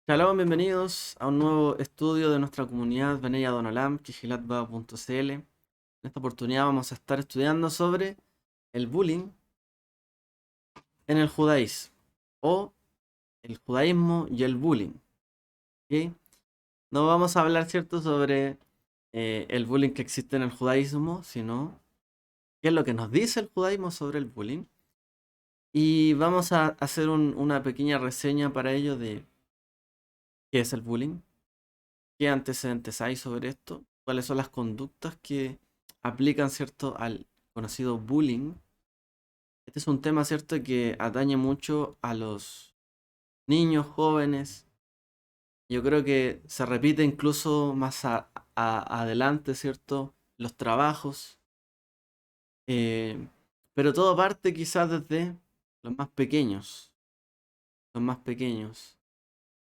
Shalom, bienvenidos a un nuevo estudio de nuestra comunidad Benei Adonolam, kijilatba.cl. En esta oportunidad vamos a estar estudiando sobre el bullying en el judaísmo, o el judaísmo y el bullying. ¿Ok? No vamos a hablar, ¿cierto?, sobre el bullying que existe en el judaísmo, sino qué es lo que nos dice el judaísmo sobre el bullying. Y vamos a hacer una pequeña reseña para ello de qué es el bullying. ¿Qué antecedentes hay sobre esto? ¿Cuáles son las conductas que aplican, cierto, al conocido bullying? Este es un tema, cierto, que atañe mucho a los niños, jóvenes. Yo creo que se repite incluso más adelante, cierto, los trabajos. eh, pero todo parte quizás desde los más pequeños. Los más pequeños.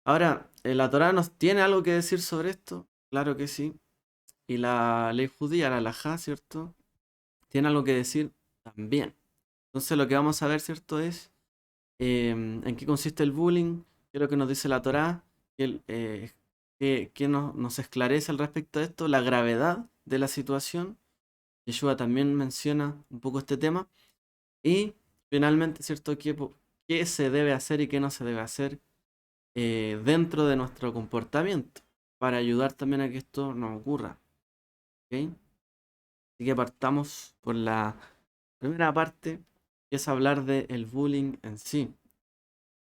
Ahora, ¿la Torá nos tiene algo que decir sobre esto? Claro que sí. Y la ley judía, la halajá, ¿cierto? Tiene algo que decir también. Entonces lo que vamos a ver, ¿cierto? Es en qué consiste el bullying, qué es lo que nos dice la Torá, qué nos esclarece al respecto de esto, la gravedad de la situación. Yeshua también menciona un poco este tema. Y finalmente, ¿cierto? Qué se debe hacer y qué no se debe hacer dentro de nuestro comportamiento para ayudar también a que esto no ocurra. ¿Ok? Así que partamos por la primera parte, que es hablar del bullying en sí.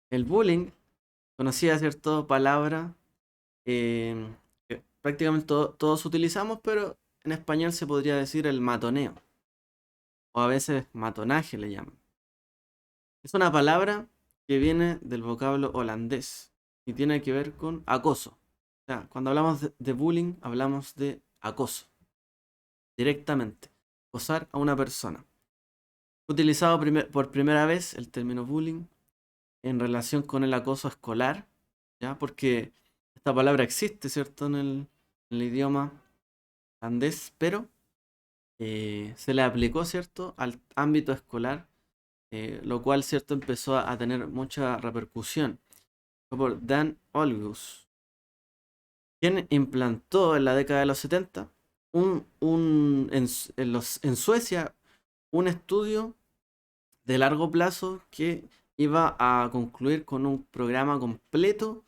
El bullying, conocida, ¿cierto?, palabra que prácticamente todos utilizamos, pero en español se podría decir el matoneo, o a veces matonaje le llaman. Es una palabra que viene del vocablo holandés y tiene que ver con acoso. O sea, cuando hablamos de bullying, hablamos de acoso, directamente, acosar a una persona. Utilizado por primera vez el término bullying en relación con el acoso escolar, ¿ya? Porque esta palabra existe, ¿cierto?, en el idioma andés, pero se le aplicó, ¿cierto?, al ámbito escolar, lo cual, ¿cierto?, empezó a tener mucha repercusión. Fue por Dan Olgus, quien implantó en la década de los 70 en Suecia un estudio de largo plazo que iba a concluir con un programa completo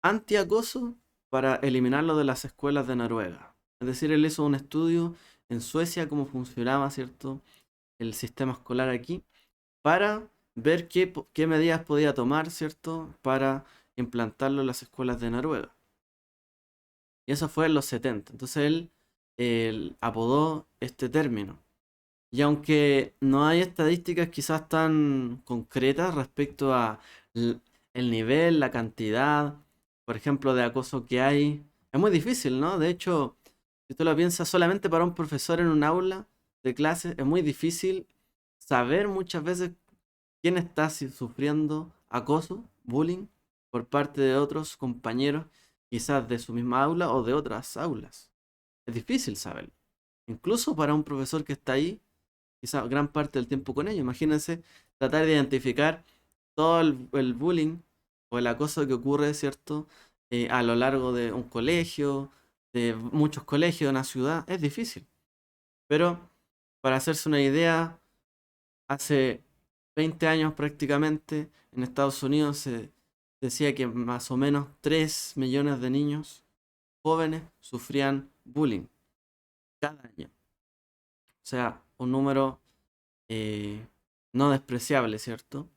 antiacoso para eliminarlo de las escuelas de Noruega. Es decir, él hizo un estudio en Suecia cómo funcionaba, ¿cierto?, el sistema escolar aquí para ver qué medidas podía tomar, ¿cierto?, para implantarlo en las escuelas de Noruega. Y eso fue en los 70. Entonces él apodó este término. Y aunque no hay estadísticas quizás tan concretas respecto a el nivel, la cantidad, por ejemplo, de acoso que hay, es muy difícil, ¿no? De hecho, si tú lo piensas, solamente para un profesor en un aula de clase es muy difícil saber muchas veces quién está sufriendo acoso, bullying, por parte de otros compañeros, quizás de su misma aula o de otras aulas. Es difícil saberlo. Incluso para un profesor que está ahí quizá gran parte del tiempo con ellos. Imagínense tratar de identificar todo el bullying o el acoso que ocurre, ¿cierto? A lo largo de un colegio, de muchos colegios de una ciudad, es difícil. Pero para hacerse una idea, hace 20 años prácticamente en Estados Unidos se decía que más o menos 3 millones de niños jóvenes sufrían bullying cada año. O sea, un número eh, no despreciable, ¿cierto?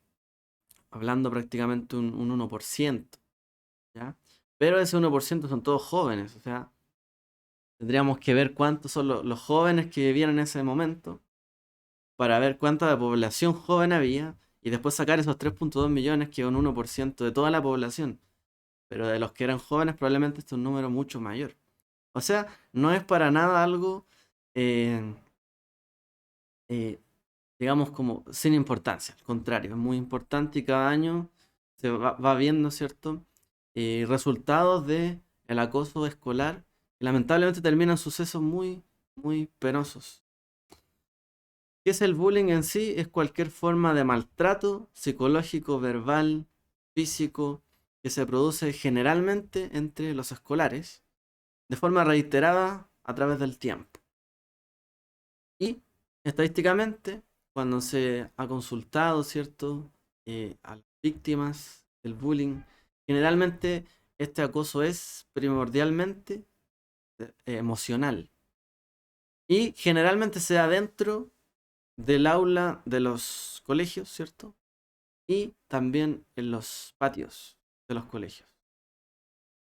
Hablando prácticamente un 1%, ¿ya? Pero ese 1% son todos jóvenes, o sea, tendríamos que ver cuántos son los jóvenes que vivían en ese momento para ver cuánta de población joven había y después sacar esos 3,2 millones, que es un 1% de toda la población. Pero de los que eran jóvenes probablemente este es un número mucho mayor. O sea, no es para nada algo eh, eh, digamos, como sin importancia. Al contrario, es muy importante y cada año va viendo, ¿cierto? Resultados de el acoso escolar que lamentablemente terminan sucesos muy, muy penosos. ¿Qué es el bullying en sí? Es cualquier forma de maltrato psicológico, verbal, físico, que se produce generalmente entre los escolares de forma reiterada a través del tiempo. Y estadísticamente, cuando se ha consultado, ¿cierto?, a las víctimas del bullying, generalmente este acoso es primordialmente emocional. Y generalmente se da dentro del aula de los colegios, ¿cierto? Y también en los patios de los colegios,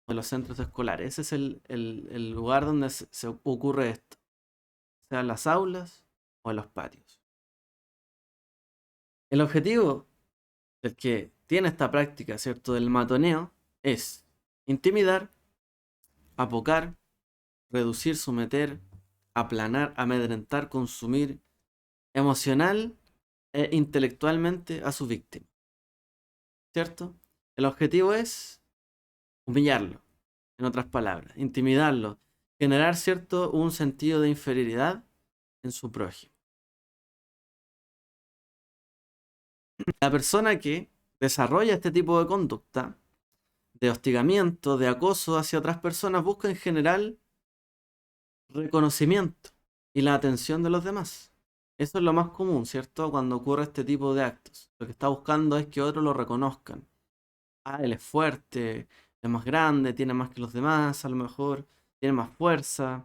de los centros escolares. Ese es el lugar donde se ocurre esto, sea en las aulas o en los patios. El objetivo del que tiene esta práctica, ¿cierto?, del matoneo, es intimidar, apocar, reducir, someter, aplanar, amedrentar, consumir emocional e intelectualmente a su víctima, ¿cierto? El objetivo es humillarlo, en otras palabras, intimidarlo, generar, ¿cierto?, un sentido de inferioridad en su prójimo. La persona que desarrolla este tipo de conducta, de hostigamiento, de acoso hacia otras personas, busca en general reconocimiento y la atención de los demás. Eso es lo más común, ¿cierto? Cuando ocurre este tipo de actos. Lo que está buscando es que otros lo reconozcan. Ah, él es fuerte, es más grande, tiene más que los demás, a lo mejor tiene más fuerza,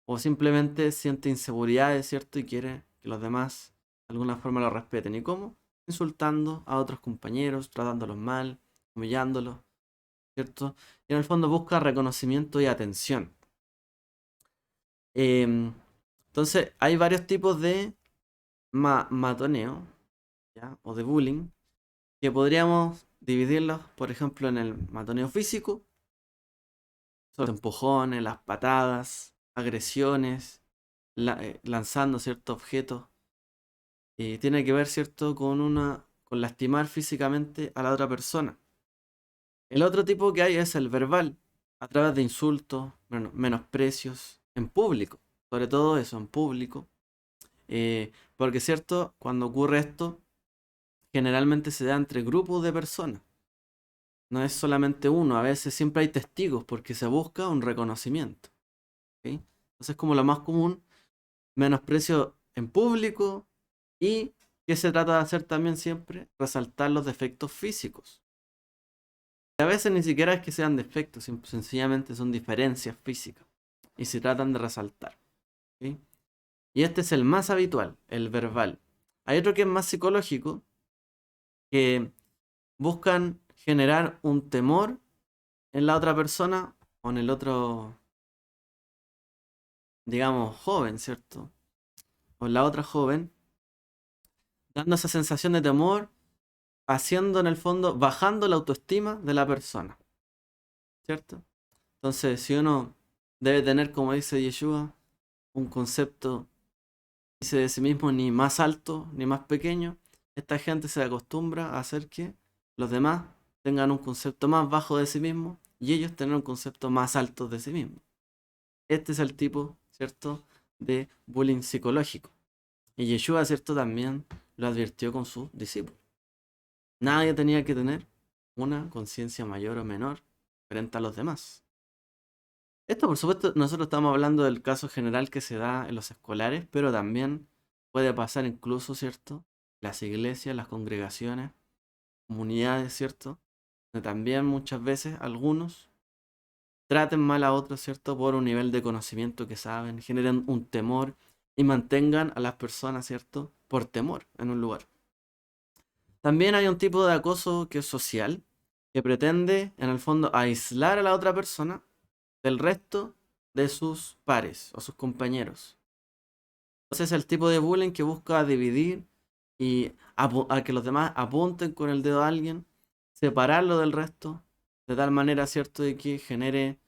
o simplemente siente inseguridades, ¿cierto? Y quiere que los demás de alguna forma lo respeten. ¿Y cómo? Insultando a otros compañeros, tratándolos mal, humillándolos, ¿cierto? Y en el fondo busca reconocimiento y atención. Entonces, hay varios tipos de matoneo, ¿ya?, o de bullying, que podríamos dividirlos, por ejemplo, en el matoneo físico, son los empujones, las patadas, agresiones, lanzando ciertos objetos. Y tiene que ver, ¿cierto?, con lastimar físicamente a la otra persona. El otro tipo que hay es el verbal, a través de insultos, menosprecios, en público, sobre todo eso, en público. Porque, ¿cierto?, cuando ocurre esto, generalmente se da entre grupos de personas. No es solamente uno, a veces siempre hay testigos porque se busca un reconocimiento. ¿Ok? Entonces, como lo más común, menosprecio en público y que se trata de hacer también siempre, resaltar los defectos físicos. Y a veces ni siquiera es que sean defectos, sencillamente son diferencias físicas y se tratan de resaltar. ¿Ok? Y este es el más habitual, el verbal. Hay otro que es más psicológico, que buscan generar un temor en la otra persona o en el otro, digamos, joven, ¿cierto? O en la otra joven, dando esa sensación de temor, haciendo en el fondo, bajando la autoestima de la persona, ¿cierto? Entonces, si uno debe tener, como dice Yeshua, un concepto, dice, de sí mismo ni más alto ni más pequeño, esta gente se acostumbra a hacer que los demás tengan un concepto más bajo de sí mismo y ellos tengan un concepto más alto de sí mismo. Este es el tipo, ¿cierto?, de bullying psicológico. Y Yeshua, ¿cierto?, también lo advirtió con sus discípulos. Nadie tenía que tener una conciencia mayor o menor frente a los demás. Esto, por supuesto, nosotros estamos hablando del caso general que se da en los escolares, pero también puede pasar incluso, ¿cierto?, las iglesias, las congregaciones, comunidades, ¿cierto?, donde también muchas veces algunos traten mal a otros, ¿cierto?, por un nivel de conocimiento que saben, generen un temor y mantengan a las personas, ¿cierto?, por temor en un lugar. También hay un tipo de acoso que es social, que pretende, en el fondo, aislar a la otra persona del resto de sus pares o sus compañeros. Entonces es el tipo de bullying que busca dividir y a que los demás apunten con el dedo a alguien, separarlo del resto, de tal manera, ¿cierto?, de que genere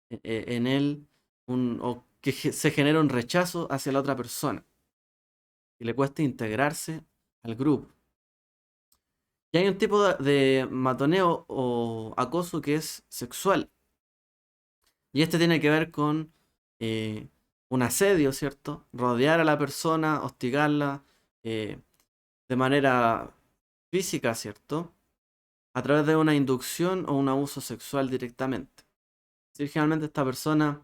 en él o que se genere un rechazo hacia la otra persona y le cueste integrarse al grupo. Y hay un tipo de matoneo o acoso que es sexual. Y este tiene que ver con un asedio, ¿cierto? Rodear a la persona, hostigarla de manera física, ¿cierto? a través de una inducción o un abuso sexual directamente. Si generalmente esta persona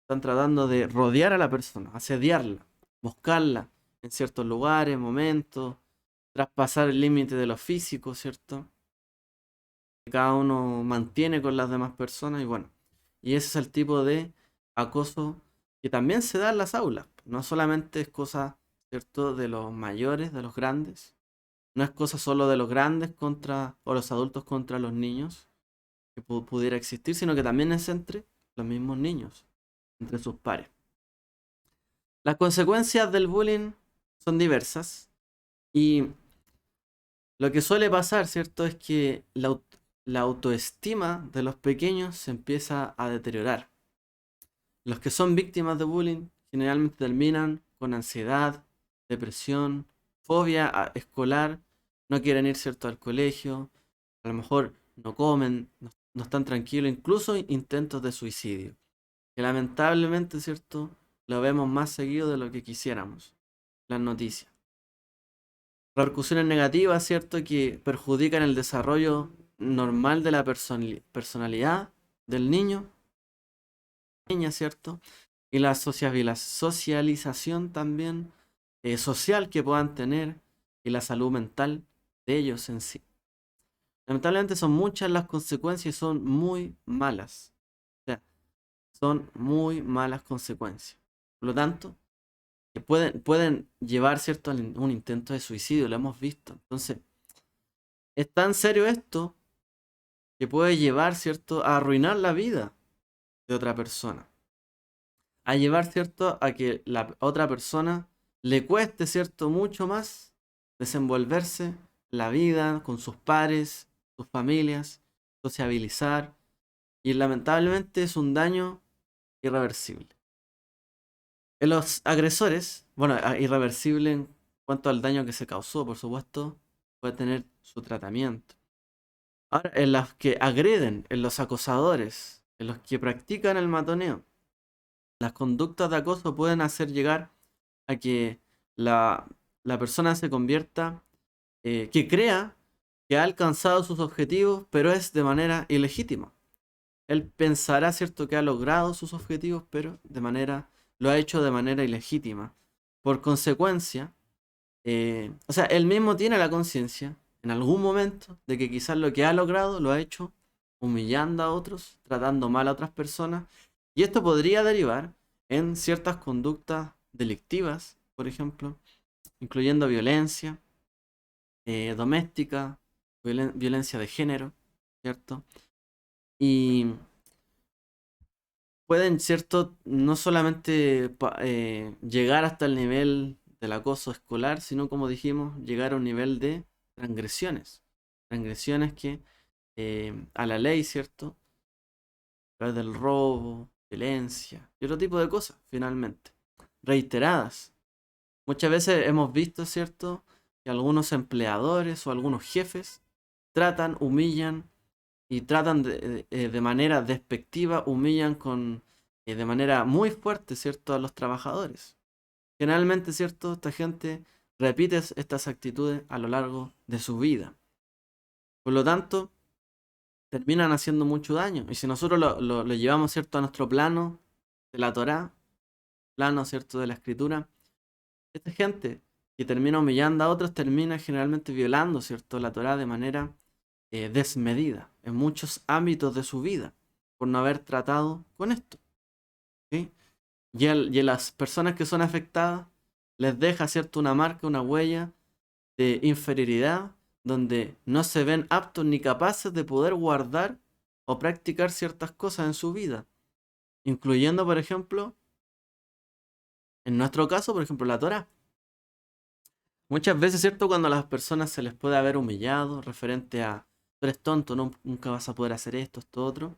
están tratando de rodear a la persona, asediarla, buscarla en ciertos lugares, momentos, traspasar el límite de lo físico, ¿cierto? Que cada uno mantiene con las demás personas y bueno, y ese es el tipo de acoso que también se da en las aulas. No solamente es cosa, ¿cierto?, de los mayores, de los grandes. No es cosa solo de los grandes contra, o los adultos contra los niños, que pudiera existir, sino que también es entre los mismos niños, entre sus pares. Las consecuencias del bullying son diversas y lo que suele pasar, ¿cierto?, es que la autoestima de los pequeños se empieza a deteriorar. Los que son víctimas de bullying generalmente terminan con ansiedad, depresión, fobia escolar, no quieren ir, ¿cierto?, al colegio, a lo mejor no comen, no están tranquilos, incluso intentos de suicidio. Que lamentablemente, ¿cierto?, lo vemos más seguido de lo que quisiéramos, las noticias. Repercusiones negativas, ¿cierto?, que perjudican el desarrollo normal de la personalidad del niño, niña, ¿cierto? Y la socialización también social que puedan tener y la salud mental de ellos en sí. Lamentablemente son muchas las consecuencias y son muy malas. O sea, son muy malas consecuencias. Por lo tanto, que pueden llevar, ¿cierto?, a un intento de suicidio, lo hemos visto. Entonces, es tan serio esto que puede llevar, ¿cierto?, a arruinar la vida de otra persona. A llevar, ¿cierto?, a que la otra persona le cueste, ¿cierto?, mucho más desenvolverse la vida con sus pares, sus familias, sociabilizar. Y lamentablemente es un daño irreversible. En los agresores, bueno, irreversible en cuanto al daño que se causó, por supuesto, puede tener su tratamiento. Ahora, en los que agreden, en los acosadores, en los que practican el matoneo, las conductas de acoso pueden hacer llegar a que la persona se convierta, que crea que ha alcanzado sus objetivos, pero es de manera ilegítima. Él pensará, ¿cierto?, que ha logrado sus objetivos, pero lo ha hecho de manera ilegítima. Por consecuencia, o sea, él mismo tiene la conciencia en algún momento de que quizás lo que ha logrado lo ha hecho humillando a otros, tratando mal a otras personas, y esto podría derivar en ciertas conductas delictivas, por ejemplo, incluyendo violencia doméstica, violencia de género, ¿cierto? Y pueden, ¿cierto?, no solamente llegar hasta el nivel del acoso escolar, sino, como dijimos, llegar a un nivel de transgresiones. Transgresiones que a la ley, ¿cierto?, a través del robo, violencia y otro tipo de cosas, finalmente. Reiteradas. Muchas veces hemos visto, ¿cierto?, que algunos empleadores o algunos jefes tratan, humillan y tratan de manera despectiva, humillan de manera muy fuerte, ¿cierto?, a los trabajadores. Generalmente, ¿cierto?, esta gente repite estas actitudes a lo largo de su vida. Por lo tanto, terminan haciendo mucho daño. Y si nosotros lo llevamos, ¿cierto?, a nuestro plano de la Torá, plano, ¿cierto?, de la escritura, esta gente que termina humillando a otros termina generalmente violando, ¿cierto?, la Torá de manera desmedida en muchos ámbitos de su vida por no haber tratado con esto. ¿Sí? Y a las personas que son afectadas les deja, ¿cierto?, una marca, una huella de inferioridad donde no se ven aptos ni capaces de poder guardar o practicar ciertas cosas en su vida, incluyendo, por ejemplo, en nuestro caso, por ejemplo, la Torá. Muchas veces, ¿cierto?, cuando a las personas se les puede haber humillado referente a, tú eres tonto, nunca vas a poder hacer esto, otro,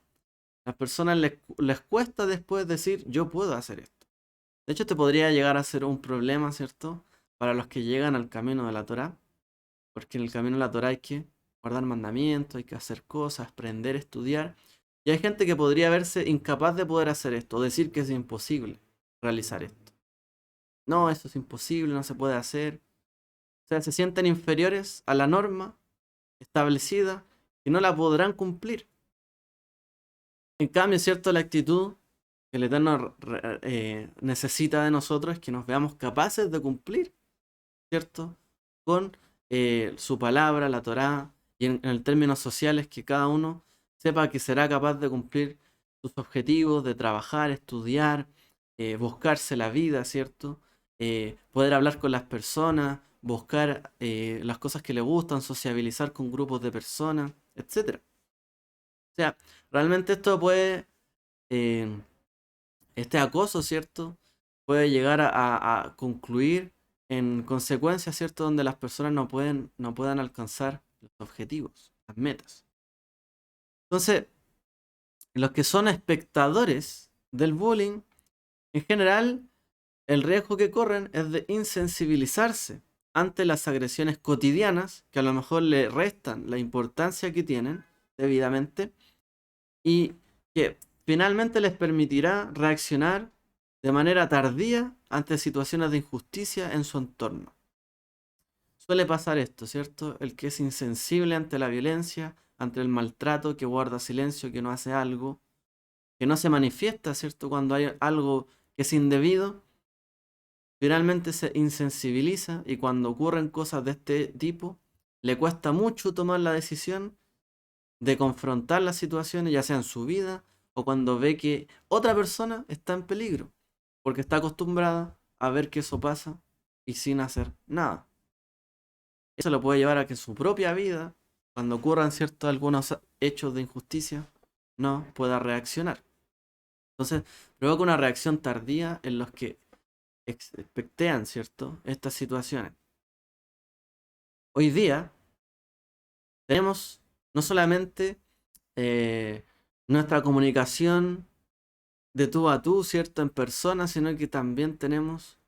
las personas les cuesta después decir, yo puedo hacer esto. De hecho, te podría llegar a ser un problema, ¿cierto?, para los que llegan al camino de la Torá, porque en el camino de la Torá hay que guardar mandamientos, hay que hacer cosas, aprender, estudiar, y hay gente que podría verse incapaz de poder hacer esto, o decir que es imposible realizar esto. No, eso es imposible, no se puede hacer. O sea, se sienten inferiores a la norma establecida y no la podrán cumplir. En cambio, ¿cierto? La actitud que el Eterno necesita de nosotros es que nos veamos capaces de cumplir, ¿cierto? Con su palabra, la Torá, y en el términos sociales que cada uno sepa que será capaz de cumplir sus objetivos, de trabajar, estudiar, buscarse la vida, ¿cierto? Poder hablar con las personas, buscar las cosas que le gustan, sociabilizar con grupos de personas, etcétera. O sea, realmente esto puede, eh, este acoso, ¿cierto? Puede llegar a concluir en consecuencias, ¿cierto? Donde las personas no puedan alcanzar los objetivos, las metas. Entonces, los que son espectadores del bullying, en general, el riesgo que corren es de insensibilizarse ante las agresiones cotidianas, que a lo mejor le restan la importancia que tienen debidamente, y que finalmente les permitirá reaccionar de manera tardía ante situaciones de injusticia en su entorno. Suele pasar esto, ¿cierto? El que es insensible ante la violencia, ante el maltrato, que guarda silencio, que no hace algo, que no se manifiesta, ¿cierto? Cuando hay algo que es indebido, finalmente se insensibiliza y cuando ocurren cosas de este tipo, le cuesta mucho tomar la decisión de confrontar las situaciones, ya sea en su vida o cuando ve que otra persona está en peligro, porque está acostumbrada a ver que eso pasa y sin hacer nada. Eso lo puede llevar a que en su propia vida, cuando ocurran ciertos algunos hechos de injusticia, no pueda reaccionar. Entonces, provoca una reacción tardía en los que expectean, ¿cierto?, estas situaciones. Hoy día tenemos no solamente eh, nuestra comunicación de tú a tú, ¿cierto?, en persona, sino que también tenemos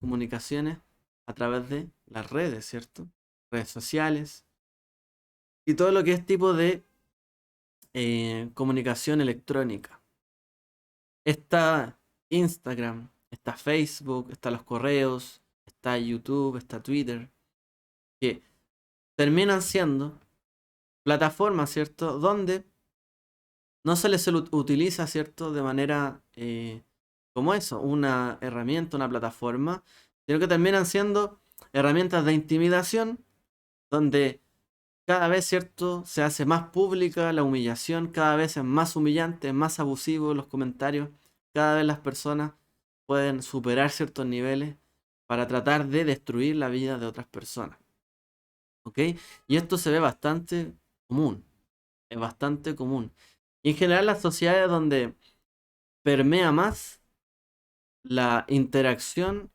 comunicaciones a través de las redes, ¿cierto? Redes sociales y todo lo que es tipo de comunicación electrónica. Está Instagram, está Facebook, está los correos, está YouTube, está Twitter, que terminan siendo plataformas, ¿cierto?, donde no se les utiliza, ¿cierto?, de manera como eso, una herramienta, una plataforma, sino que terminan siendo herramientas de intimidación, donde cada vez, ¿cierto?, se hace más pública la humillación, cada vez es más humillante, más abusivo los comentarios, cada vez las personas pueden superar ciertos niveles para tratar de destruir la vida de otras personas. ¿Ok? Y esto se ve bastante común, es bastante común. Y en general las sociedades donde permea más la interacción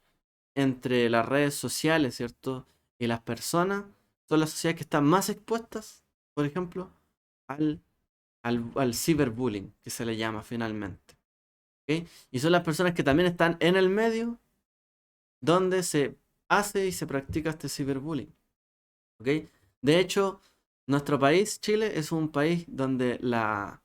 entre las redes sociales, ¿cierto?, y las personas, son las sociedades que están más expuestas, por ejemplo, al, al ciberbullying, que se le llama finalmente. ¿Ok? Y son las personas que también están en el medio donde se hace y se practica este ciberbullying. ¿Ok? De hecho, nuestro país, Chile, es un país donde las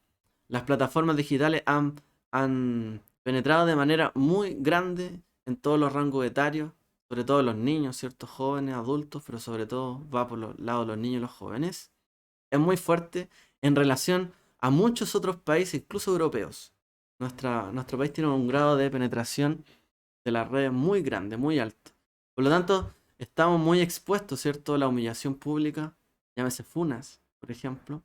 plataformas digitales han penetrado de manera muy grande en todos los rangos etarios, sobre todo los niños, ciertos jóvenes, adultos, pero sobre todo va por los lados de los niños y los jóvenes. Es muy fuerte en relación a muchos otros países, incluso europeos. Nuestro país tiene un grado de penetración de las redes muy grande, muy alto. Por lo tanto, estamos muy expuestos, ¿cierto?, a la humillación pública, llámese funas, por ejemplo,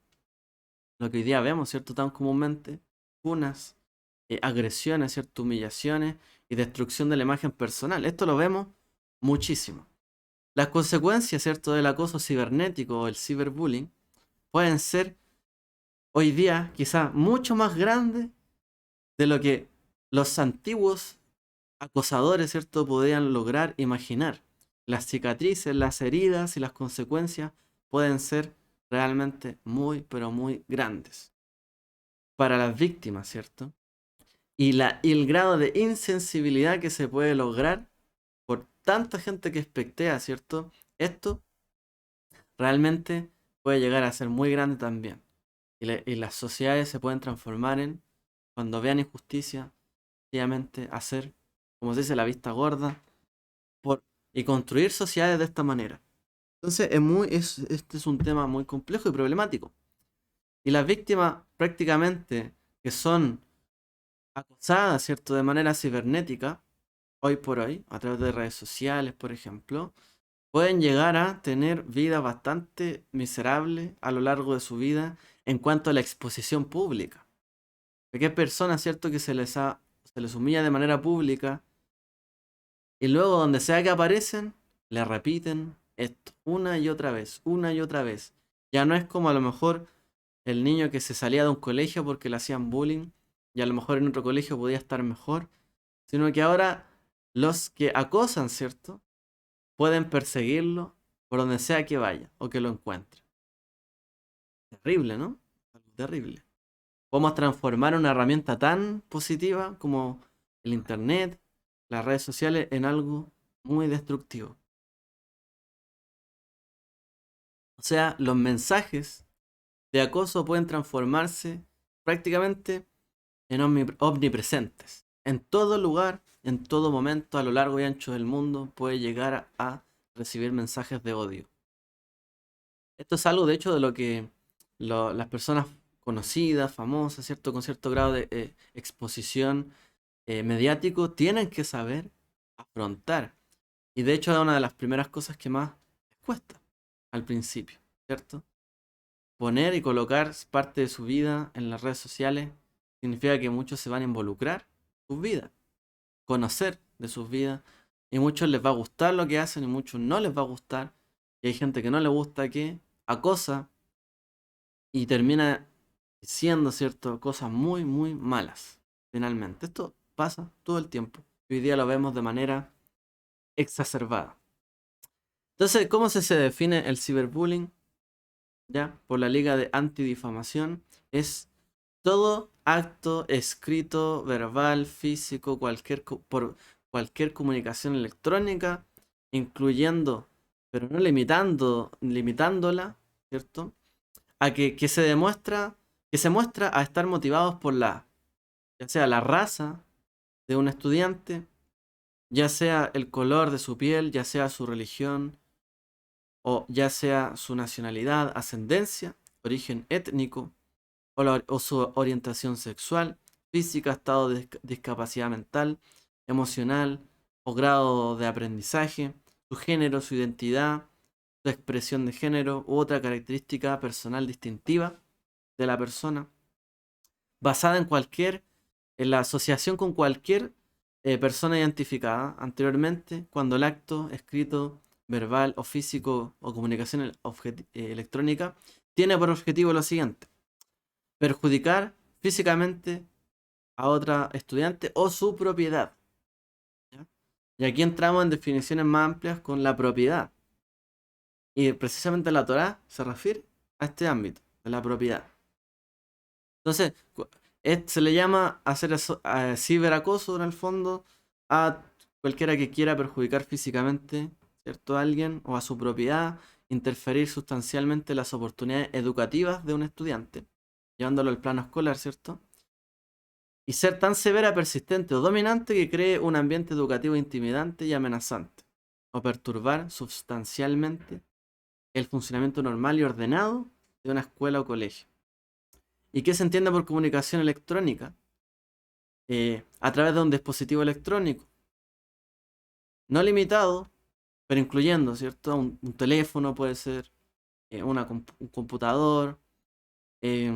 lo que hoy día vemos, ¿cierto?, tan comúnmente, funas, agresiones, ¿cierto?, humillaciones y destrucción de la imagen personal. Esto lo vemos muchísimo. Las consecuencias, ¿cierto?, del acoso cibernético o el ciberbullying pueden ser hoy día quizás mucho más grandes de lo que los antiguos acosadores, ¿cierto?, podían lograr imaginar. Las cicatrices, las heridas y las consecuencias pueden ser realmente muy, pero muy grandes para las víctimas, ¿cierto? Y el grado de insensibilidad que se puede lograr por tanta gente que espectea, ¿cierto? Esto realmente puede llegar a ser muy grande también. Y las sociedades se pueden transformar en, cuando vean injusticia, sencillamente hacer, como se dice, la vista gorda y construir sociedades de esta manera. Entonces, este es un tema muy complejo y problemático. Y las víctimas prácticamente que son acosadas, ¿cierto? De manera cibernética, hoy por hoy, a través de redes sociales, por ejemplo, pueden llegar a tener vidas bastante miserables a lo largo de su vida en cuanto a la exposición pública. Porque hay personas, ¿cierto?, que se les humilla de manera pública y luego donde sea que aparecen, le repiten esto una y otra vez, una y otra vez. Ya no es como a lo mejor el niño que se salía de un colegio porque le hacían bullying y a lo mejor en otro colegio podía estar mejor, sino que ahora los que acosan, ¿cierto?, pueden perseguirlo por donde sea que vaya o que lo encuentre. Terrible, ¿no? Algo terrible. Podemos transformar una herramienta tan positiva como el Internet, las redes sociales, en algo muy destructivo. O sea, los mensajes de acoso pueden transformarse prácticamente en omnipresentes. En todo lugar, en todo momento, a lo largo y ancho del mundo, puede llegar a recibir mensajes de odio. Esto es algo, de hecho, de lo que las personas conocidas, famosas, ¿cierto? Con cierto grado de exposición mediático, tienen que saber afrontar. Y de hecho es una de las primeras cosas que más les cuesta al principio, ¿cierto? Poner y colocar parte de su vida en las redes sociales significa que muchos se van a involucrar en sus vidas, conocer de sus vidas, y muchos les va a gustar lo que hacen y muchos no les va a gustar, y hay gente que no le gusta que acosa y termina diciendo, ¿cierto?, cosas muy, muy malas, finalmente. Esto pasa todo el tiempo. Hoy día lo vemos de manera exacerbada. Entonces, ¿cómo se define el ciberbullying? Ya, por la Liga de Antidifamación, es todo acto escrito, verbal, físico, por cualquier comunicación electrónica, incluyendo, pero no limitándola, ¿cierto? A que que se muestra a estar motivados por ya sea la raza de un estudiante, ya sea el color de su piel, ya sea su religión, o ya sea su nacionalidad, ascendencia, origen étnico, o su orientación sexual, física, estado de discapacidad mental, emocional o grado de aprendizaje, su género, su identidad, su expresión de género u otra característica personal distintiva de la persona, basada en la asociación con cualquier persona identificada anteriormente, cuando el acto escrito, verbal o físico o comunicación electrónica tiene por objetivo lo siguiente: perjudicar físicamente a otra estudiante o su propiedad. ¿Ya? Y aquí entramos en definiciones más amplias con la propiedad. Y precisamente la Torá se refiere a este ámbito de la propiedad. Entonces, se le llama hacer ciberacoso en el fondo a cualquiera que quiera perjudicar físicamente, ¿cierto?, a alguien o a su propiedad, interferir sustancialmente las oportunidades educativas de un estudiante, llevándolo al plano escolar, ¿cierto? Y ser tan severa, persistente o dominante que cree un ambiente educativo intimidante y amenazante, o perturbar sustancialmente el funcionamiento normal y ordenado de una escuela o colegio. ¿Y qué se entiende por comunicación electrónica? A través de un dispositivo electrónico, no limitado, pero incluyendo, ¿cierto? Un teléfono puede ser, un computador, eh,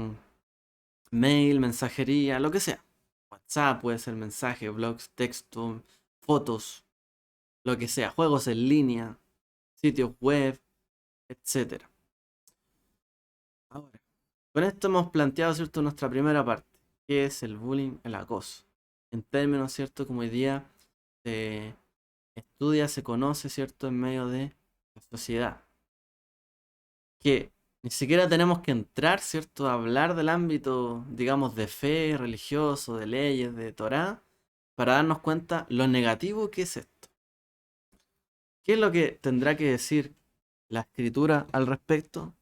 mail, mensajería, lo que sea. WhatsApp puede ser mensaje, blogs, texto, fotos, lo que sea, juegos en línea, sitios web, etcétera. Ahora, con esto hemos planteado, ¿cierto?, nuestra primera parte, que es el bullying, el acoso. En términos, ¿cierto?, como hoy día se estudia, se conoce, ¿cierto?, en medio de la sociedad. Que ni siquiera tenemos que entrar, ¿cierto?, a hablar del ámbito, digamos, de fe, religioso, de leyes, de Torá, para darnos cuenta lo negativo que es esto. ¿Qué es lo que tendrá que decir la escritura al respecto?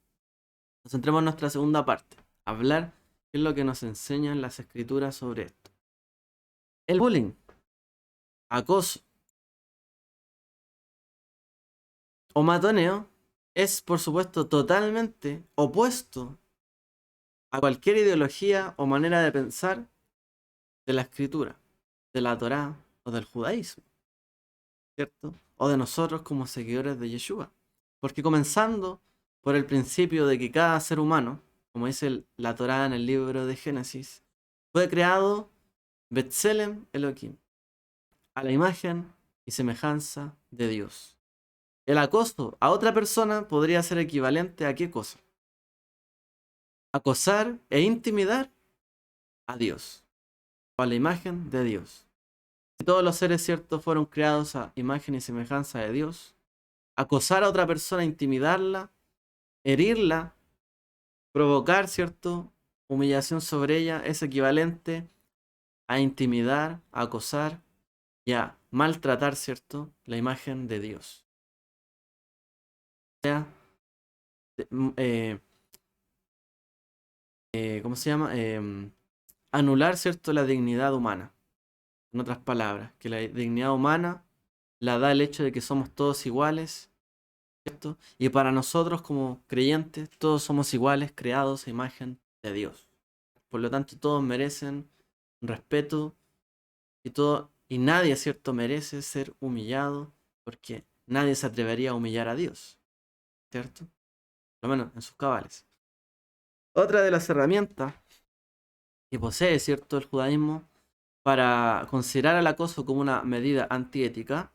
Nos centremos en nuestra segunda parte, hablar qué es lo que nos enseñan las escrituras sobre esto. El bullying, acoso o matoneo es, por supuesto, totalmente opuesto a cualquier ideología o manera de pensar de la escritura, de la Torá o del judaísmo, ¿cierto? O de nosotros como seguidores de Yeshua. Porque comenzando por el principio de que cada ser humano, como dice la Torá en el libro de Génesis, fue creado Betselem Elohim, a la imagen y semejanza de Dios. El acoso a otra persona podría ser equivalente a ¿qué cosa? Acosar e intimidar a Dios, o a la imagen de Dios. Si todos los seres ciertos fueron creados a imagen y semejanza de Dios, acosar a otra persona, intimidarla, herirla, provocar, ¿cierto?, humillación sobre ella es equivalente a intimidar, a acosar y a maltratar, ¿cierto?, la imagen de Dios. O sea, ¿cómo se llama? Anular, ¿cierto?, la dignidad humana. En otras palabras, que la dignidad humana la da el hecho de que somos todos iguales, ¿cierto? Y para nosotros como creyentes, todos somos iguales, creados a imagen de Dios. Por lo tanto, todos merecen respeto y nadie, ¿cierto?, merece ser humillado, porque nadie se atrevería a humillar a Dios, ¿cierto? Por lo menos en sus cabales. Otra de las herramientas que posee, ¿cierto?, el judaísmo para considerar el acoso como una medida antiética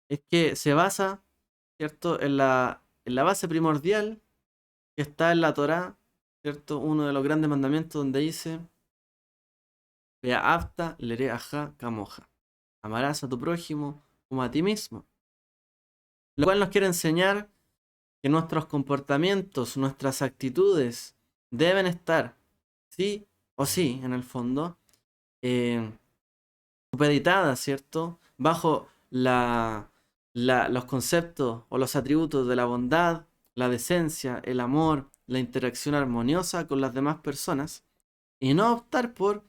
es que se basa, ¿cierto?, en la base primordial que está en la Torá, ¿cierto? Uno de los grandes mandamientos donde dice: Ve'afta lereaja kamoja. Amarás a tu prójimo como a ti mismo. Lo cual nos quiere enseñar que nuestros comportamientos, nuestras actitudes deben estar, sí o sí, en el fondo, eh, supeditadas, ¿cierto?, bajo los conceptos o los atributos de la bondad, la decencia, el amor, la interacción armoniosa con las demás personas, y no optar por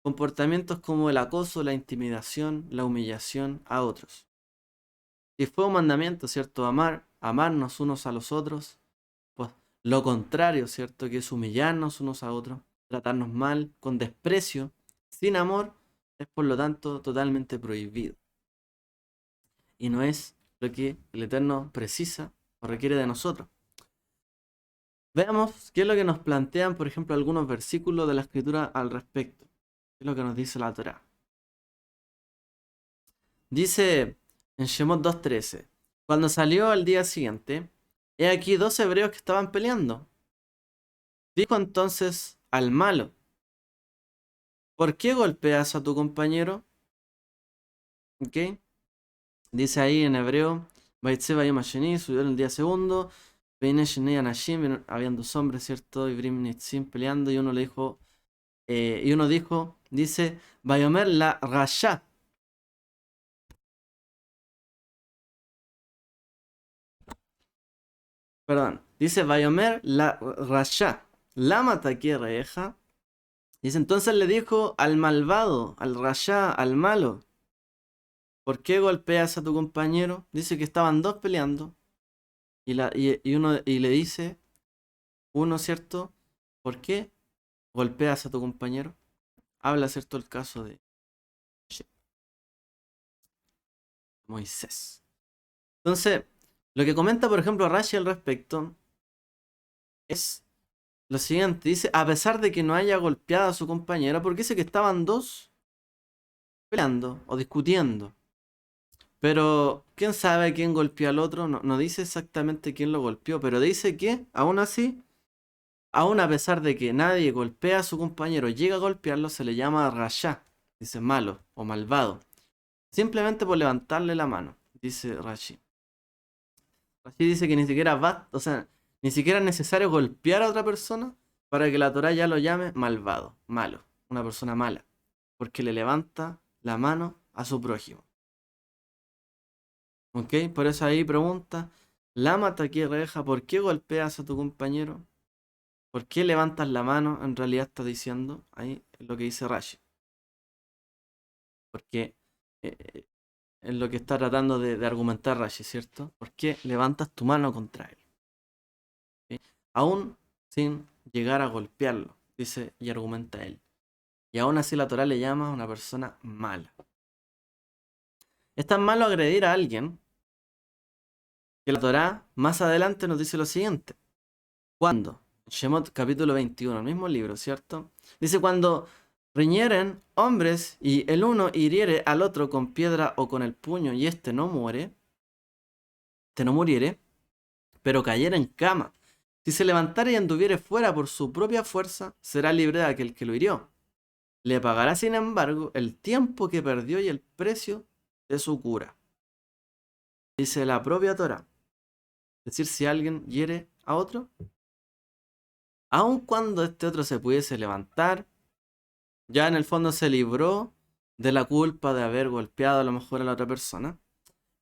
comportamientos como el acoso, la intimidación, la humillación a otros. Si fue un mandamiento, ¿cierto?, amarnos unos a los otros, pues lo contrario, ¿cierto?, que es humillarnos unos a otros, tratarnos mal, con desprecio, sin amor, es por lo tanto totalmente prohibido. Y no es lo que el Eterno precisa o requiere de nosotros. Veamos qué es lo que nos plantean, por ejemplo, algunos versículos de la Escritura al respecto. ¿Qué es lo que nos dice la Torá? Dice en Shemot 2:13: cuando salió al día siguiente, he aquí 2 hebreos que estaban peleando. Dijo entonces al malo: ¿por qué golpeas a tu compañero? ¿Ok? Dice ahí en hebreo: Vaitzeba Yom Hasheni, subió en el día segundo. Veine Shenei Anashim, habían 2 hombres, ¿cierto? Y Brim Nitzim peleando, y uno le dijo, dice, Vayomer la Rasha. Perdón, dice Vayomer la Rasha. Lama reja. Dice, entonces le dijo al malvado, al Rasha, al malo: ¿por qué golpeas a tu compañero? Dice que estaban dos peleando. Y le dice, uno, ¿cierto? ¿Por qué golpeas a tu compañero? Habla, ¿cierto?, el caso de Moisés. Entonces, lo que comenta, por ejemplo, Rashi al respecto es lo siguiente. Dice, a pesar de que no haya golpeado a su compañera, porque dice que estaban dos peleando o discutiendo. Pero, ¿quién sabe quién golpeó al otro? No, no dice exactamente quién lo golpeó, pero dice que, aún así, aún a pesar de que nadie golpea a su compañero, llega a golpearlo, se le llama Rasha, dice malo o malvado. Simplemente por levantarle la mano, dice Rashi. Rashi dice que ni siquiera o sea, ni siquiera es necesario golpear a otra persona para que la Torá ya lo llame malvado, malo, una persona mala, porque le levanta la mano a su prójimo. ¿Ok? Por eso ahí pregunta, Lámata aquí reja, ¿por qué golpeas a tu compañero? ¿Por qué levantas la mano? En realidad está diciendo, ahí es lo que dice Rashi. Porque es lo que está tratando de argumentar Rashi, ¿cierto? ¿Por qué levantas tu mano contra él? ¿Sí? Aún sin llegar a golpearlo. dice y argumenta él. Y aún así la Torá le llama a una persona mala. Es tan malo agredir a alguien que la Torá más adelante nos dice lo siguiente. ¿Cuándo? Shemot capítulo 21, el mismo libro, ¿cierto? Dice, cuando riñeren hombres y el uno hiriere al otro con piedra o con el puño y este no muriere, pero cayera en cama. Si se levantare y anduviere fuera por su propia fuerza, será libre de aquel que lo hirió. Le pagará, sin embargo, el tiempo que perdió y el precio de su cura. Dice la propia Torá. Es decir, si alguien hiere a otro, aun cuando este otro se pudiese levantar, ya en el fondo se libró de la culpa de haber golpeado a lo mejor a la otra persona.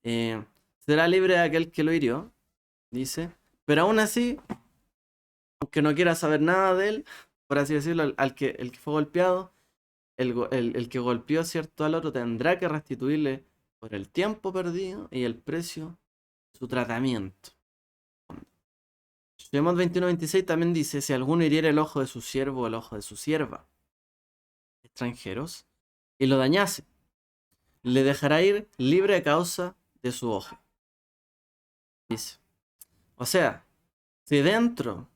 Eh, Será libre de aquel que lo hirió, dice. Pero aún así, aunque no quiera saber nada de él, por así decirlo, el que fue golpeado, el que golpeó, ¿cierto?, al otro tendrá que restituirle por el tiempo perdido y el precio de su tratamiento. Shemot 21:26 también dice, si alguno hiriere el ojo de su siervo o el ojo de su sierva, extranjeros, y lo dañase, le dejará ir libre a causa de su ojo. Dice. O sea, si dentro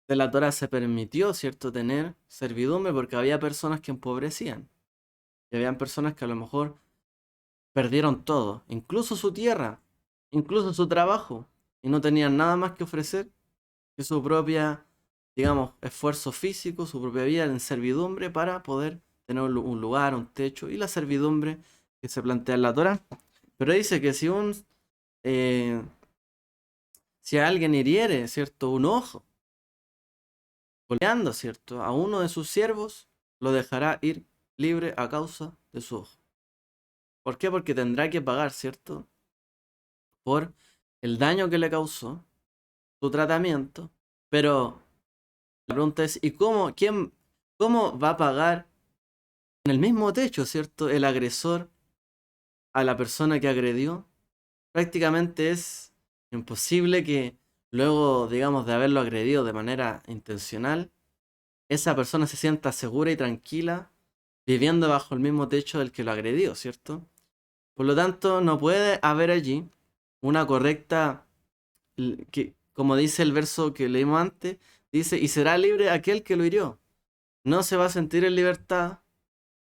de la Torá se permitió, ¿cierto?, tener servidumbre porque había personas que empobrecían. Y habían personas que a lo mejor perdieron todo, incluso su tierra, incluso su trabajo, y no tenían nada más que ofrecer que su propia, digamos, esfuerzo físico, su propia vida en servidumbre para poder tener un lugar, un techo y la servidumbre que se plantea en la Torá. Pero dice que si alguien hiriere, ¿cierto?, un ojo, golpeando, ¿cierto?, a uno de sus siervos, lo dejará ir libre a causa de su ojo. ¿Por qué? Porque tendrá que pagar, ¿cierto?, por el daño que le causó, su tratamiento. Pero la pregunta es, ¿y cómo va a pagar en el mismo techo, ¿cierto?, el agresor a la persona que agredió? Prácticamente es imposible que luego, digamos, de haberlo agredido de manera intencional, esa persona se sienta segura y tranquila viviendo bajo el mismo techo del que lo agredió, ¿cierto? Por lo tanto, no puede haber allí una correcta, como dice el verso que leímos antes, dice, y será libre aquel que lo hirió. No se va a sentir en libertad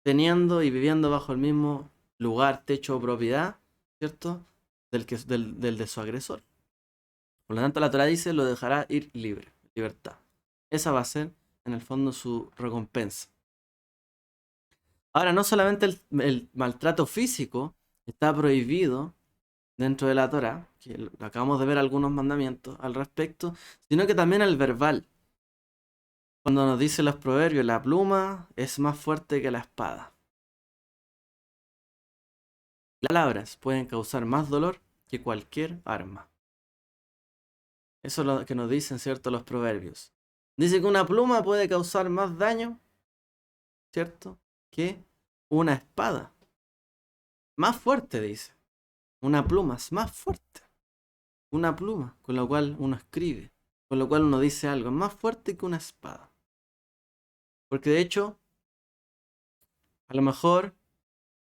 teniendo y viviendo bajo el mismo lugar, techo o propiedad, ¿cierto?, del de su agresor. Por lo tanto, la Torá dice, lo dejará ir libre, libertad. Esa va a ser, en el fondo, su recompensa. Ahora, no solamente el maltrato físico está prohibido dentro de la Torá, que acabamos de ver algunos mandamientos al respecto, sino que también el verbal. Cuando nos dicen los proverbios, la pluma es más fuerte que la espada. Las palabras pueden causar más dolor que cualquier arma. Eso es lo que nos dicen, ¿cierto?, los proverbios. Dice que una pluma puede causar más daño, ¿cierto?, que una espada. Más fuerte, dice. Una pluma es más fuerte. Una pluma con la cual uno escribe, con lo cual uno dice algo. Es más fuerte que una espada. Porque de hecho, a lo mejor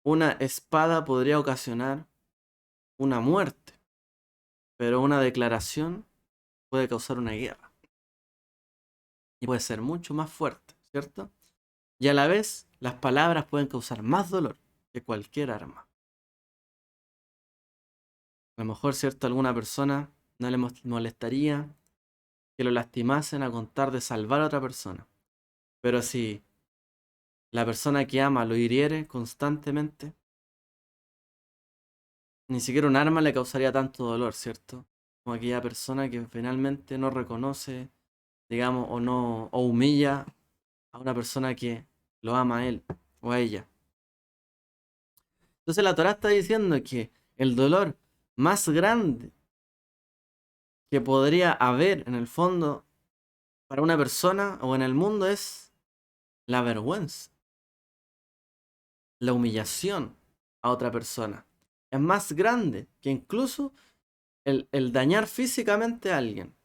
una espada podría ocasionar una muerte, pero una declaración puede causar una guerra. Y puede ser mucho más fuerte, ¿cierto? Y a la vez, las palabras pueden causar más dolor que cualquier arma. A lo mejor, ¿cierto?, a alguna persona no le molestaría que lo lastimasen a contar de salvar a otra persona. Pero si la persona que ama lo hiriere constantemente, ni siquiera un arma le causaría tanto dolor, ¿cierto? Como aquella persona que finalmente no reconoce, digamos, o humilla a una persona que lo ama a él o a ella. Entonces la Torá está diciendo que el dolor más grande que podría haber en el fondo para una persona o en el mundo es la vergüenza, la humillación a otra persona. Es más grande que incluso el dañar físicamente a alguien.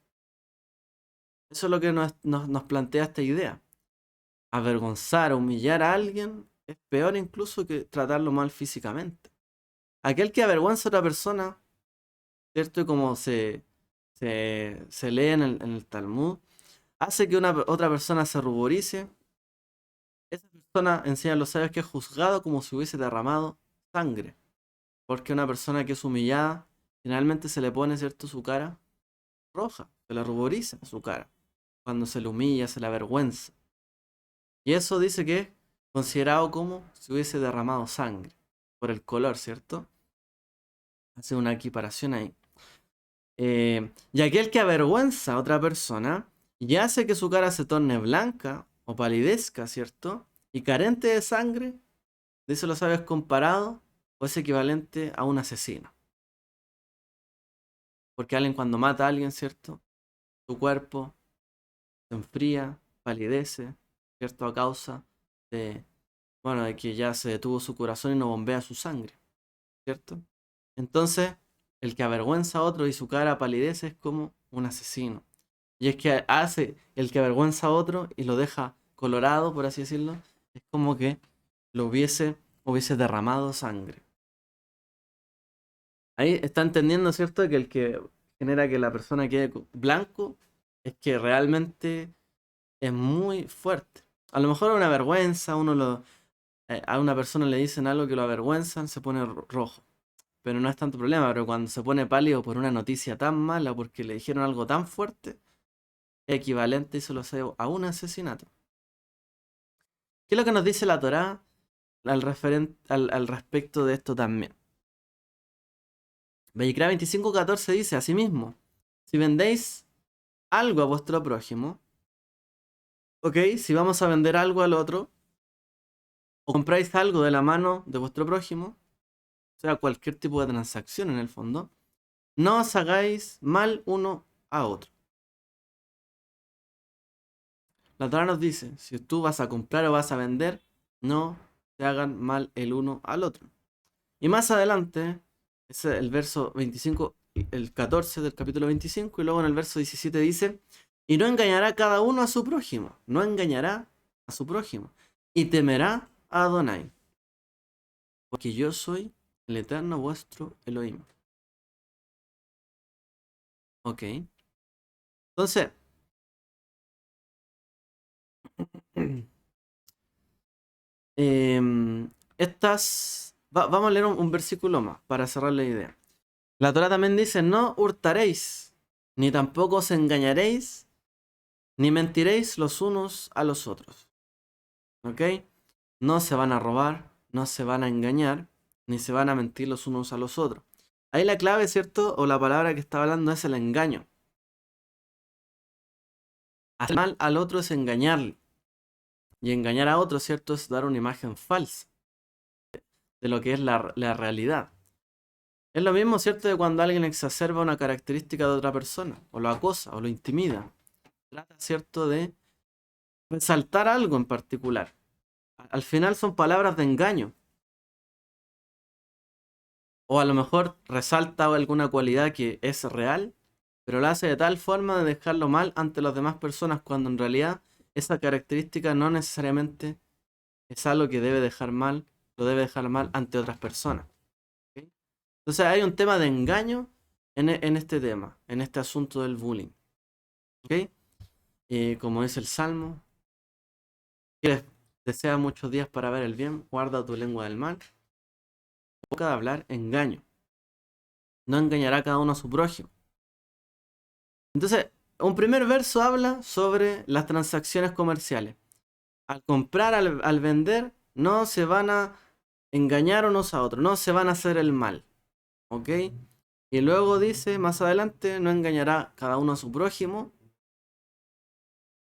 Eso es lo que nos plantea esta idea. avergonzar, humillar a alguien es peor incluso que tratarlo mal físicamente. Aquel que avergüenza a otra persona, ¿cierto? Y como se lee en el Talmud, hace que otra persona se ruborice. Esa persona, enseña a los sabios, que es juzgado como si hubiese derramado sangre. Porque una persona que es humillada, generalmente se le pone, ¿cierto?, su cara roja, se le ruboriza su cara. Cuando se le humilla, se le avergüenza. Y eso dice que es considerado como si hubiese derramado sangre. Por el color, ¿cierto? Hace una equiparación ahí. Y aquel que avergüenza a otra persona y hace que su cara se torne blanca o palidezca, ¿cierto? Y carente de sangre, dice los sabios, comparado o es equivalente a un asesino. Porque alguien, cuando mata a alguien, ¿cierto?, su cuerpo se enfría, palidece, ¿cierto? A causa de, bueno, de que ya se detuvo su corazón y no bombea su sangre, ¿cierto? Entonces, el que avergüenza a otro y su cara palidece es como un asesino. Y es que hace el que avergüenza a otro y lo deja colorado, por así decirlo, es como que lo hubiese derramado sangre. Ahí está entendiendo, ¿cierto?, que el que genera que la persona quede blanco es que realmente es muy fuerte. A lo mejor una vergüenza, a una persona le dicen algo que lo avergüenzan, se pone rojo. Pero no es tanto problema, pero cuando se pone pálido por una noticia tan mala, porque le dijeron algo tan fuerte, es equivalente, y se lo sé, a un asesinato. ¿Qué es lo que nos dice la Torá al respecto de esto también? Vayikra 25:14 dice: asimismo, si vendéis algo a vuestro prójimo, ok, si vamos a vender algo al otro, o compráis algo de la mano de vuestro prójimo, o sea, cualquier tipo de transacción en el fondo, no os hagáis mal uno a otro. La Torá nos dice: si tú vas a comprar o vas a vender, no te hagan mal el uno al otro. Y más adelante, es el verso 25, el 14 del capítulo 25, y luego en el verso 17 dice: y no engañará cada uno a su prójimo, no engañará a su prójimo, y temerá a Adonai, porque yo soy el eterno vuestro Elohim. Ok. Entonces, vamos a leer un versículo más para cerrar la idea. La Torá también dice: no hurtaréis, ni tampoco os engañaréis, ni mentiréis los unos a los otros. ¿Ok? No se van a robar, no se van a engañar, ni se van a mentir los unos a los otros. Ahí la clave, ¿cierto? O la palabra que está hablando es el engaño. Hacer mal al otro es engañarle. Y engañar a otro, ¿cierto?, es dar una imagen falsa de lo que es la realidad. Es lo mismo, ¿cierto?, de cuando alguien exacerba una característica de otra persona, o lo acosa, o lo intimida. Trata, ¿cierto?, de resaltar algo en particular. Al final son palabras de engaño. O a lo mejor resalta alguna cualidad que es real, pero la hace de tal forma de dejarlo mal ante las demás personas, cuando en realidad esa característica no necesariamente es algo que debe dejar mal, lo debe dejar mal ante otras personas. ¿Ok? Entonces hay un tema de engaño en este tema, en este asunto del bullying. ¿Ok? Como dice el Salmo: quieres, desea muchos días para ver el bien, guarda tu lengua del mal, boca de hablar engaño. No engañará cada uno a su prójimo. Entonces, un primer verso habla sobre las transacciones comerciales. Al comprar, al vender, no se van a engañar unos a otros, no se van a hacer el mal. ¿Ok? Y luego dice, más adelante: no engañará cada uno a su prójimo.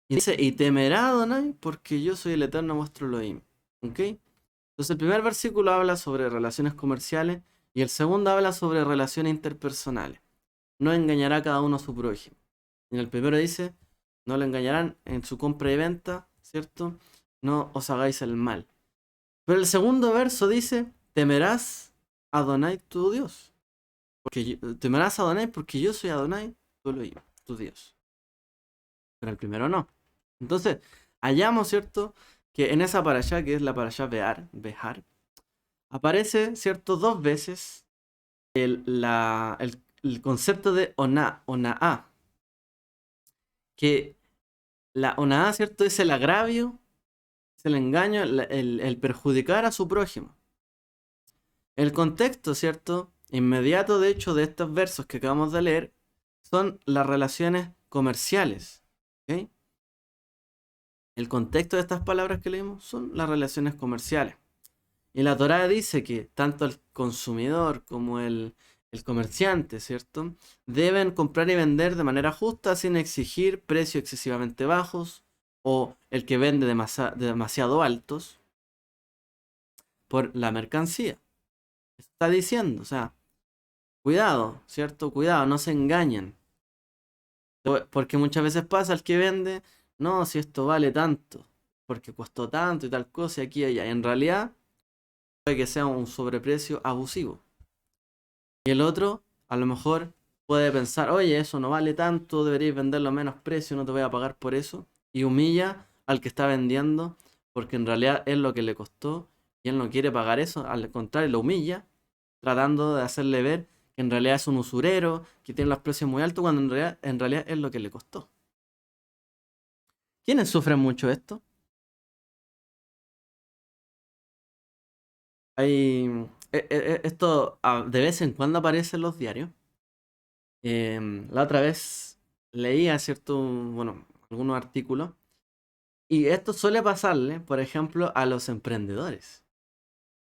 Y dice: y temerá a Adonai, porque yo soy el eterno vuestro Elohim. ¿Ok? Entonces el primer versículo habla sobre relaciones comerciales y el segundo habla sobre relaciones interpersonales. No engañará cada uno a su prójimo. En el primero dice: no lo engañarán en su compra y venta, ¿cierto? No os hagáis el mal. Pero el segundo verso dice: temerás a Adonai tu Dios. Temerás a Adonai porque yo soy Adonai, tu Elohim, tu Dios. Pero el primero no. Entonces, hallamos, ¿cierto? Que en esa parashá, que es la parashá Behar, aparece, ¿cierto? Dos veces el concepto de ona'á, que la ona'á, ¿cierto? Es el agravio, es el engaño, el perjudicar a su prójimo. El contexto, ¿cierto? Inmediato, de hecho, de estos versos que acabamos de leer, son las relaciones comerciales. ¿Ok? El contexto de estas palabras que leímos son las relaciones comerciales. Y la Torá dice que tanto el consumidor como el comerciante, ¿cierto? Deben comprar y vender de manera justa sin exigir precios excesivamente bajos o el que vende demasiado altos por la mercancía. Está diciendo, o sea, cuidado, ¿cierto? Cuidado, no se engañen. Porque muchas veces pasa el que vende, no, si esto vale tanto, porque costó tanto y tal cosa y aquí y allá. Y en realidad puede que sea un sobreprecio abusivo. Y el otro, a lo mejor, puede pensar, oye, eso no vale tanto, deberíais venderlo a menos precio, no te voy a pagar por eso. Y humilla al que está vendiendo, porque en realidad es lo que le costó y él no quiere pagar eso. Al contrario, lo humilla, tratando de hacerle ver que en realidad es un usurero, que tiene los precios muy altos, cuando en realidad es lo que le costó. ¿Quiénes sufren mucho esto? Hay, esto de vez en cuando aparece en los diarios. La otra vez leía cierto, bueno, algunos artículos. Y esto suele pasarle, por ejemplo, a los emprendedores,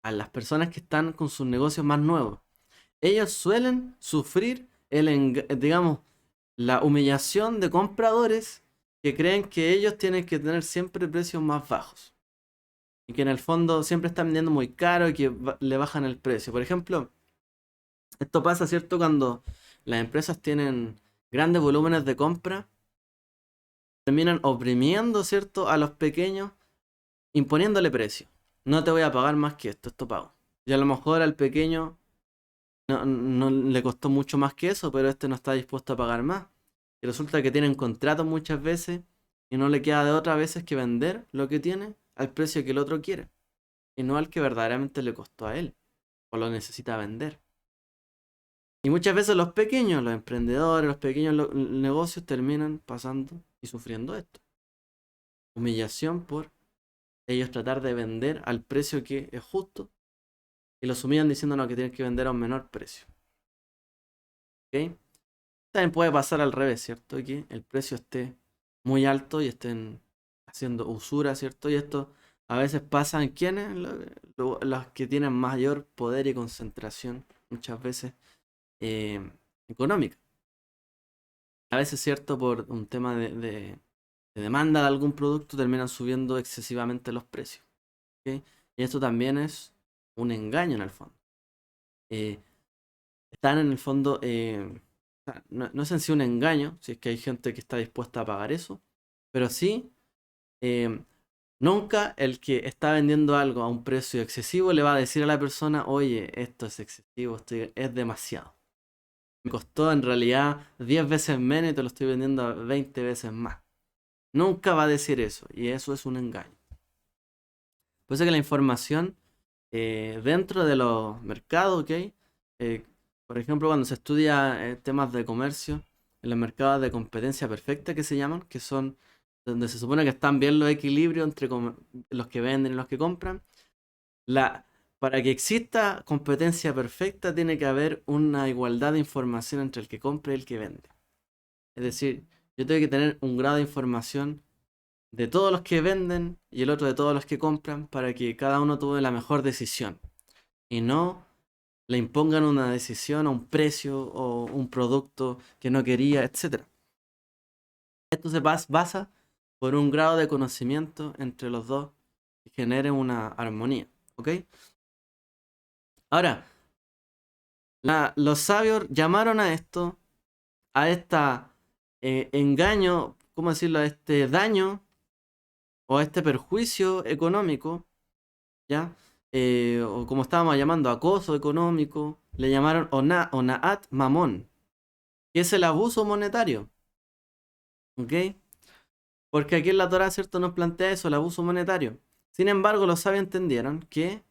a las personas que están con sus negocios más nuevos. Ellos suelen sufrir digamos, la humillación de compradores que creen que ellos tienen que tener siempre precios más bajos. Y que en el fondo siempre están vendiendo muy caro y que le bajan el precio. Por ejemplo, esto pasa, ¿cierto? Cuando las empresas tienen grandes volúmenes de compra, terminan oprimiendo, ¿cierto? A los pequeños, imponiéndole precio. No te voy a pagar más que esto pago. Y a lo mejor al pequeño no le costó mucho más que eso, pero este no está dispuesto a pagar más. Y resulta que tienen contratos muchas veces y no le queda de otra veces que vender lo que tiene al precio que el otro quiere. Y no al que verdaderamente le costó a él o lo necesita vender. Y muchas veces los pequeños, los emprendedores, los pequeños negocios terminan pasando y sufriendo esto. Humillación por ellos tratar de vender al precio que es justo y los humillan diciéndonos que tienen que vender a un menor precio. ¿Ok? También puede pasar al revés, ¿cierto? Que el precio esté muy alto y estén haciendo usura, ¿cierto? Y esto a veces pasa en quienes, los que tienen mayor poder y concentración, muchas veces eh, económica. A veces, ¿cierto? Por un tema de demanda de algún producto terminan subiendo excesivamente los precios. ¿Ok? Y esto también es un engaño en el fondo. Eh, Están en el fondo, o sea, no es en sí un engaño, si es que hay gente que está dispuesta a pagar eso, pero sí, eh, nunca el que está vendiendo algo a un precio excesivo le va a decir a la persona, oye, esto es excesivo, es demasiado. Me costó en realidad 10 veces menos y te lo estoy vendiendo a 20 veces más. Nunca va a decir eso, y eso es un engaño. Por eso que la información dentro de los mercados, ¿ok? Por ejemplo, cuando se estudia temas de comercio, en los mercados de competencia perfecta que se llaman, que son donde se supone que están bien los equilibrios entre los que venden y los que compran, para que exista competencia perfecta tiene que haber una igualdad de información entre el que compra y el que vende. Es decir, yo tengo que tener un grado de información de todos los que venden y el otro de todos los que compran para que cada uno tome la mejor decisión y no le impongan una decisión a un precio o un producto que no quería, etcétera. Esto se basa por un grado de conocimiento entre los dos que genere una armonía. ¿Ok? Ahora, los sabios llamaron a esto, a esta engaño, ¿cómo decirlo? A este daño o a este perjuicio económico, ¿ya? O como estábamos llamando, acoso económico, le llamaron Onaat Mamón, que es el abuso monetario. ¿Ok? Porque aquí en la Torá, ¿cierto?, nos plantea eso, el abuso monetario. Sin embargo, los sabios entendieron que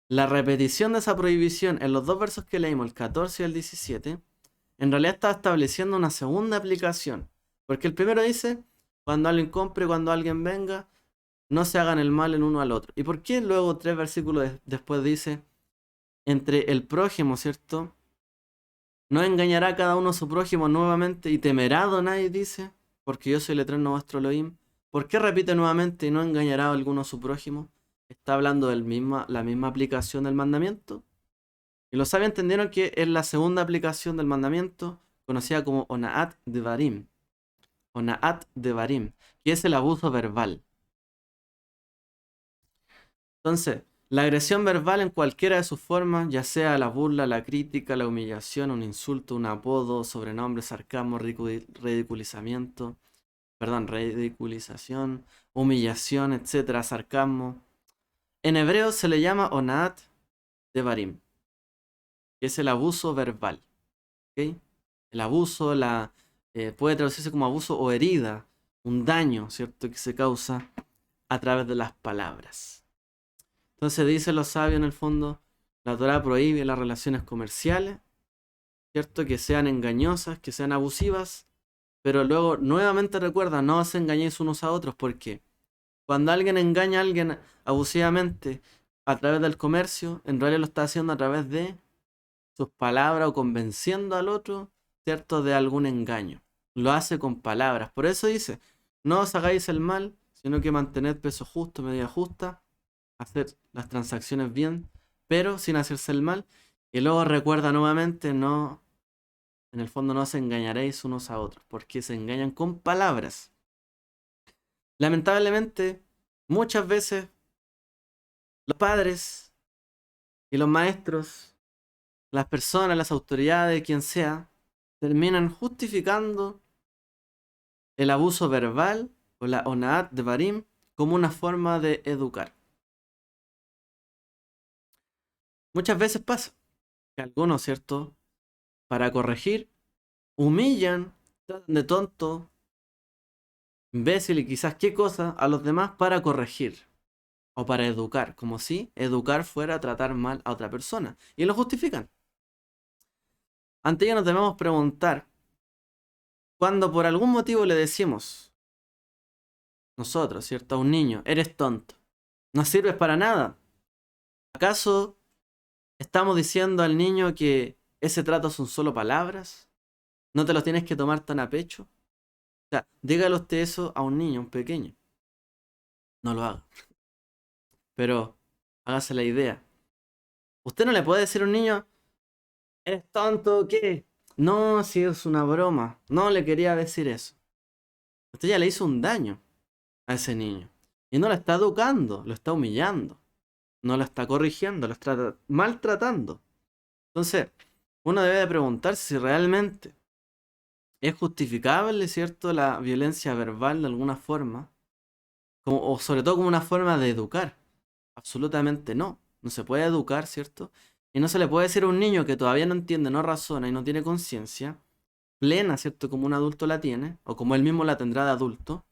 la repetición de esa prohibición en los dos versos que leímos, el 14 y el 17, en realidad está estableciendo una segunda aplicación. Porque el primero dice, cuando alguien compre, cuando alguien venga, no se hagan el mal el uno al otro. ¿Y por qué luego 3 versículos después dice, entre el prójimo, ¿cierto? No engañará cada uno a su prójimo nuevamente y temerá Adonai, dice, porque yo soy el eterno vuestro Elohim. ¿Por qué repite nuevamente y no engañará a alguno a su prójimo? Está hablando de la misma aplicación del mandamiento. Y los sabios entendieron que es la segunda aplicación del mandamiento, conocida como Onaat Devarim. Onaat Devarim, que es el abuso verbal. Entonces, la agresión verbal en cualquiera de sus formas, ya sea la burla, la crítica, la humillación, un insulto, un apodo, sobrenombre, sarcasmo, ridiculizamiento, ridiculización, humillación, etcétera, sarcasmo. En hebreo se le llama Onaat Devarim, que es el abuso verbal. ¿Okay? El abuso puede traducirse como abuso o herida, un daño, ¿cierto?, que se causa a través de las palabras. Entonces dicen los sabios en el fondo, la Torá prohíbe las relaciones comerciales, ¿cierto?, que sean engañosas, que sean abusivas, pero luego nuevamente recuerda, no os engañéis unos a otros, porque cuando alguien engaña a alguien abusivamente a través del comercio, en realidad lo está haciendo a través de sus palabras o convenciendo al otro, ¿cierto?, de algún engaño. Lo hace con palabras. Por eso dice, no os hagáis el mal, sino que mantened peso justo, medida justa, hacer las transacciones bien, pero sin hacerse el mal. Y luego recuerda nuevamente, no, en el fondo no os engañaréis unos a otros, porque se engañan con palabras. Lamentablemente, muchas veces los padres y los maestros, las personas, las autoridades, quien sea, terminan justificando el abuso verbal o la onaat de barim como una forma de educar. Muchas veces pasa que algunos, ¿cierto?, para corregir, humillan, tratan de tonto, imbécil y quizás qué cosa a los demás para corregir o para educar, como si educar fuera tratar mal a otra persona. Y lo justifican. Ante ello nos debemos preguntar, cuando por algún motivo le decimos, nosotros, ¿cierto?, a un niño, eres tonto, no sirves para nada, ¿acaso estamos diciendo al niño que ese trato son solo palabras? ¿No te lo tienes que tomar tan a pecho? O sea, dígale usted eso a un niño, un pequeño. No lo haga. Pero hágase la idea. Usted no le puede decir a un niño, ¿eres tonto? ¿Qué? No, si es una broma. No le quería decir eso. Usted ya le hizo un daño a ese niño. Y no lo está educando, lo está humillando. No lo está corrigiendo, lo está maltratando. Entonces, uno debe de preguntarse si realmente es justificable, ¿cierto?, la violencia verbal de alguna forma. O sobre todo como una forma de educar. Absolutamente no. No se puede educar, ¿cierto? Y no se le puede decir a un niño que todavía no entiende, no razona y no tiene conciencia plena, ¿cierto?, como un adulto la tiene, o como él mismo la tendrá de adulto.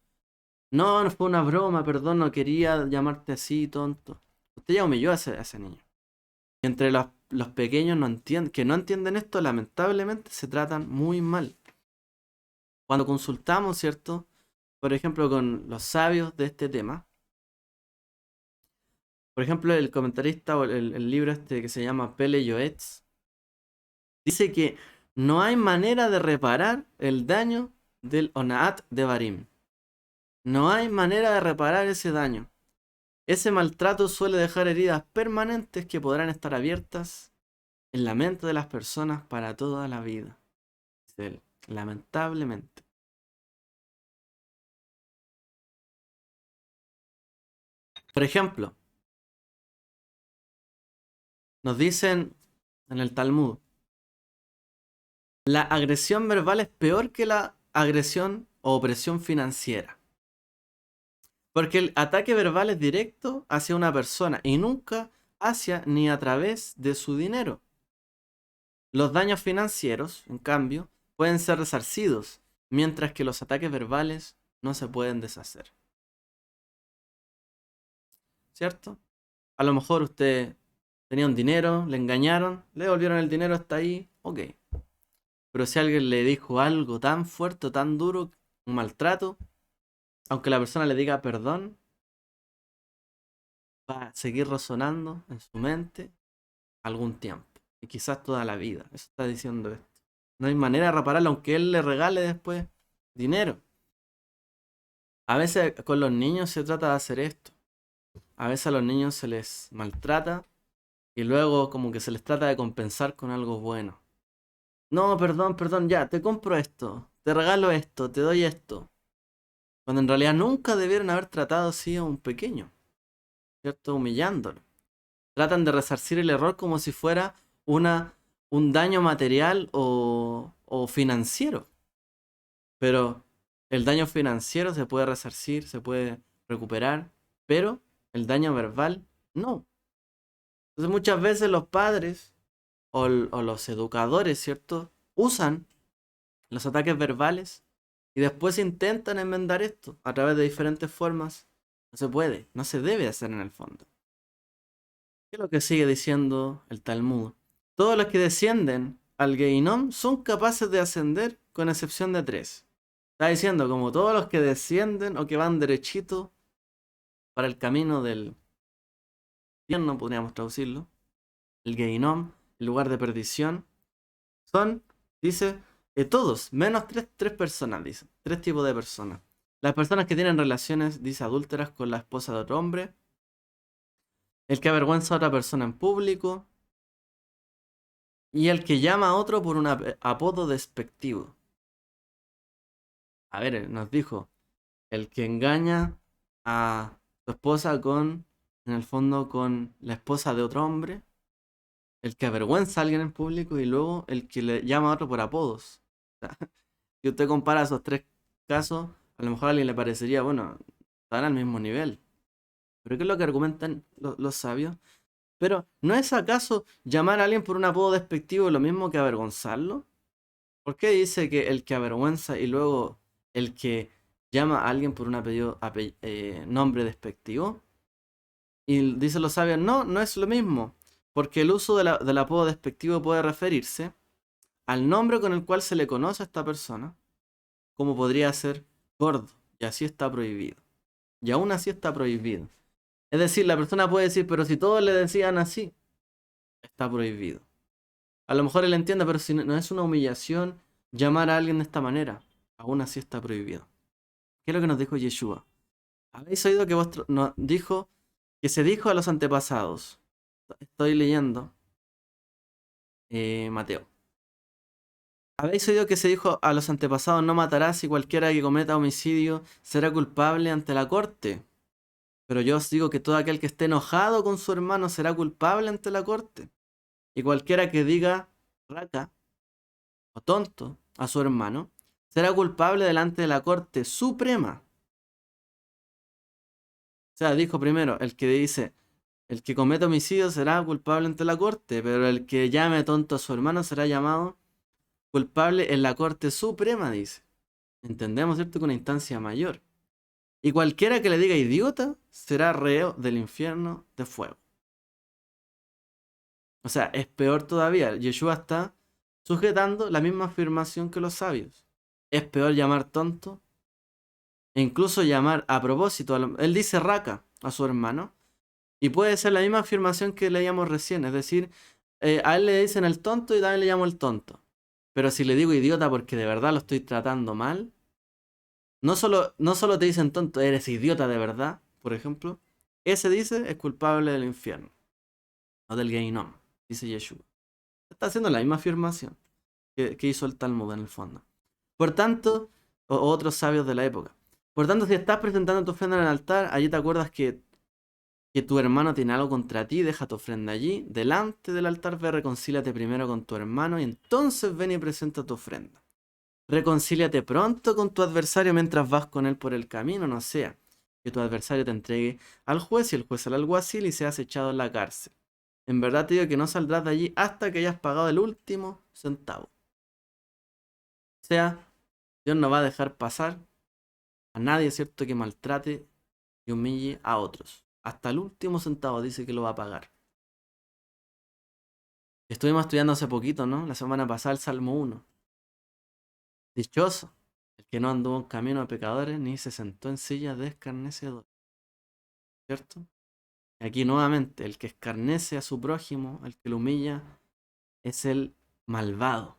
No, no fue una broma, perdón, no quería llamarte así, tonto. Usted ya humilló a ese niño. Y entre los pequeños que no entienden esto, lamentablemente se tratan muy mal. Cuando consultamos, ¿cierto?, por ejemplo, con los sabios de este tema, por ejemplo, el comentarista o el libro este que se llama Pele Yoetz, dice que no hay manera de reparar el daño del Onaat de Barim. No hay manera de reparar ese daño. Ese maltrato suele dejar heridas permanentes que podrán estar abiertas en la mente de las personas para toda la vida. Dice él, lamentablemente. Por ejemplo, nos dicen en el Talmud, la agresión verbal es peor que la agresión o opresión financiera. Porque el ataque verbal es directo hacia una persona y nunca hacia ni a través de su dinero. Los daños financieros, en cambio, pueden ser resarcidos, mientras que los ataques verbales no se pueden deshacer. ¿Cierto? A lo mejor usted tenía un dinero, le engañaron, le devolvieron el dinero, hasta ahí, ok. Pero si alguien le dijo algo tan fuerte, o tan duro, un maltrato, aunque la persona le diga perdón, va a seguir resonando en su mente algún tiempo. Y quizás toda la vida. Eso está diciendo esto. No hay manera de repararlo, aunque él le regale después dinero. A veces con los niños se trata de hacer esto. A veces a los niños se les maltrata y luego como que se les trata de compensar con algo bueno. No, perdón, perdón, ya, te compro esto, te regalo esto, te doy esto. Cuando en realidad nunca debieron haber tratado así a un pequeño, ¿cierto? Humillándolo. Tratan de resarcir el error como si fuera una, un daño material o financiero. Pero el daño financiero se puede resarcir, se puede recuperar, pero el daño verbal no. Entonces muchas veces los padres o los educadores, ¿cierto? Usan los ataques verbales y después intentan enmendar esto a través de diferentes formas. No se puede, no se debe hacer en el fondo. ¿Qué es lo que sigue diciendo el Talmud? Todos los que descienden al Geinom son capaces de ascender con excepción de tres. Está diciendo como todos los que descienden o que van derechito para el camino del infierno, podríamos traducirlo, el Geinom, el lugar de perdición, son, dice, todos, menos tres personas, dice, tres tipos de personas. Las personas que tienen relaciones, dice, adúlteras con la esposa de otro hombre, el que avergüenza a otra persona en público, y el que llama a otro por un apodo despectivo. A ver, nos dijo, el que engaña a su esposa con, en el fondo, con la esposa de otro hombre, el que avergüenza a alguien en público y luego el que le llama a otro por apodos. O sea, si usted compara esos tres casos, a lo mejor a alguien le parecería, bueno, están al mismo nivel. Pero ¿qué es lo que argumentan los sabios? Pero ¿no es acaso llamar a alguien por un apodo despectivo lo mismo que avergonzarlo? ¿Por qué dice que el que avergüenza y luego el que llama a alguien por un nombre despectivo? Y dicen los sabios, no, no es lo mismo, porque el uso del apodo despectivo puede referirse al nombre con el cual se le conoce a esta persona, como podría ser gordo, y así está prohibido. Y aún así está prohibido. Es decir, la persona puede decir, pero si todos le decían así, está prohibido. A lo mejor él entiende, pero si no es una humillación llamar a alguien de esta manera, aún así está prohibido. ¿Qué es lo que nos dijo Yeshua? Habéis oído que vuestro nos dijo que se dijo a los antepasados. Estoy leyendo Mateo. Habéis oído que se dijo a los antepasados: no matarás, y cualquiera que cometa homicidio será culpable ante la corte. Pero yo os digo que todo aquel que esté enojado con su hermano será culpable ante la corte. Y cualquiera que diga raca o tonto a su hermano será culpable delante de la corte suprema. O sea, dijo primero, el que dice, el que cometa homicidio será culpable ante la corte, pero el que llame tonto a su hermano será llamado culpable en la corte suprema, dice. Entendemos, ¿cierto?, que una instancia mayor. Y cualquiera que le diga idiota será reo del infierno de fuego. O sea, es peor todavía. Yeshua está sujetando la misma afirmación que los sabios. Es peor llamar tonto e incluso llamar a propósito. Él dice raca a su hermano. Y puede ser la misma afirmación que leíamos recién. Es decir, a él le dicen el tonto y también le llamo el tonto. Pero si le digo idiota porque de verdad lo estoy tratando mal, no solo te dicen tonto, eres idiota de verdad, por ejemplo. Ese dice es culpable del infierno. O del Geinom, dice Yeshua. Está haciendo la misma afirmación que hizo el Talmud en el fondo. Por tanto, o otros sabios de la época. Por tanto, si estás presentando tu ofrenda en el altar, allí te acuerdas que tu hermano tiene algo contra ti, deja tu ofrenda allí, delante del altar, ve, reconcíliate primero con tu hermano y entonces ven y presenta tu ofrenda. Reconcíliate pronto con tu adversario mientras vas con él por el camino, no sea que tu adversario te entregue al juez y el juez al alguacil y seas echado en la cárcel. En verdad te digo que no saldrás de allí hasta que hayas pagado el último centavo. O sea, Dios no va a dejar pasar a nadie, ¿cierto?, que maltrate y humille a otros. Hasta el último centavo dice que lo va a pagar. Estuvimos estudiando hace poquito, ¿no? La semana pasada el Salmo 1. Dichoso el que no anduvo en camino de pecadores ni se sentó en sillas de escarnecedores. ¿Cierto? Y aquí nuevamente, el que escarnece a su prójimo, el que lo humilla, es el malvado.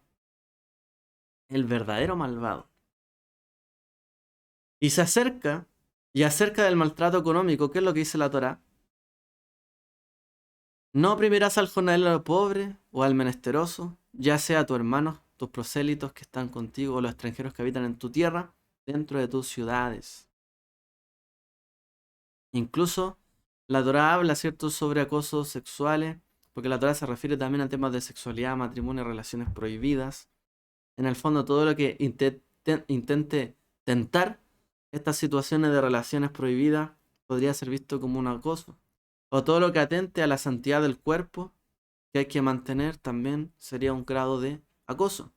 El verdadero malvado. Y se acerca, y acerca del maltrato económico, ¿qué es lo que dice la Torá? No oprimirás al jornalero pobre o al menesteroso, ya sea tu hermano, tus prosélitos que están contigo o los extranjeros que habitan en tu tierra, dentro de tus ciudades. Incluso la Torá habla, ¿cierto?, sobre acosos sexuales, porque la Torá se refiere también a temas de sexualidad, matrimonio, relaciones prohibidas. En el fondo, todo lo que intente tentar estas situaciones de relaciones prohibidas podría ser visto como un acoso. O todo lo que atente a la santidad del cuerpo que hay que mantener también sería un grado de acoso.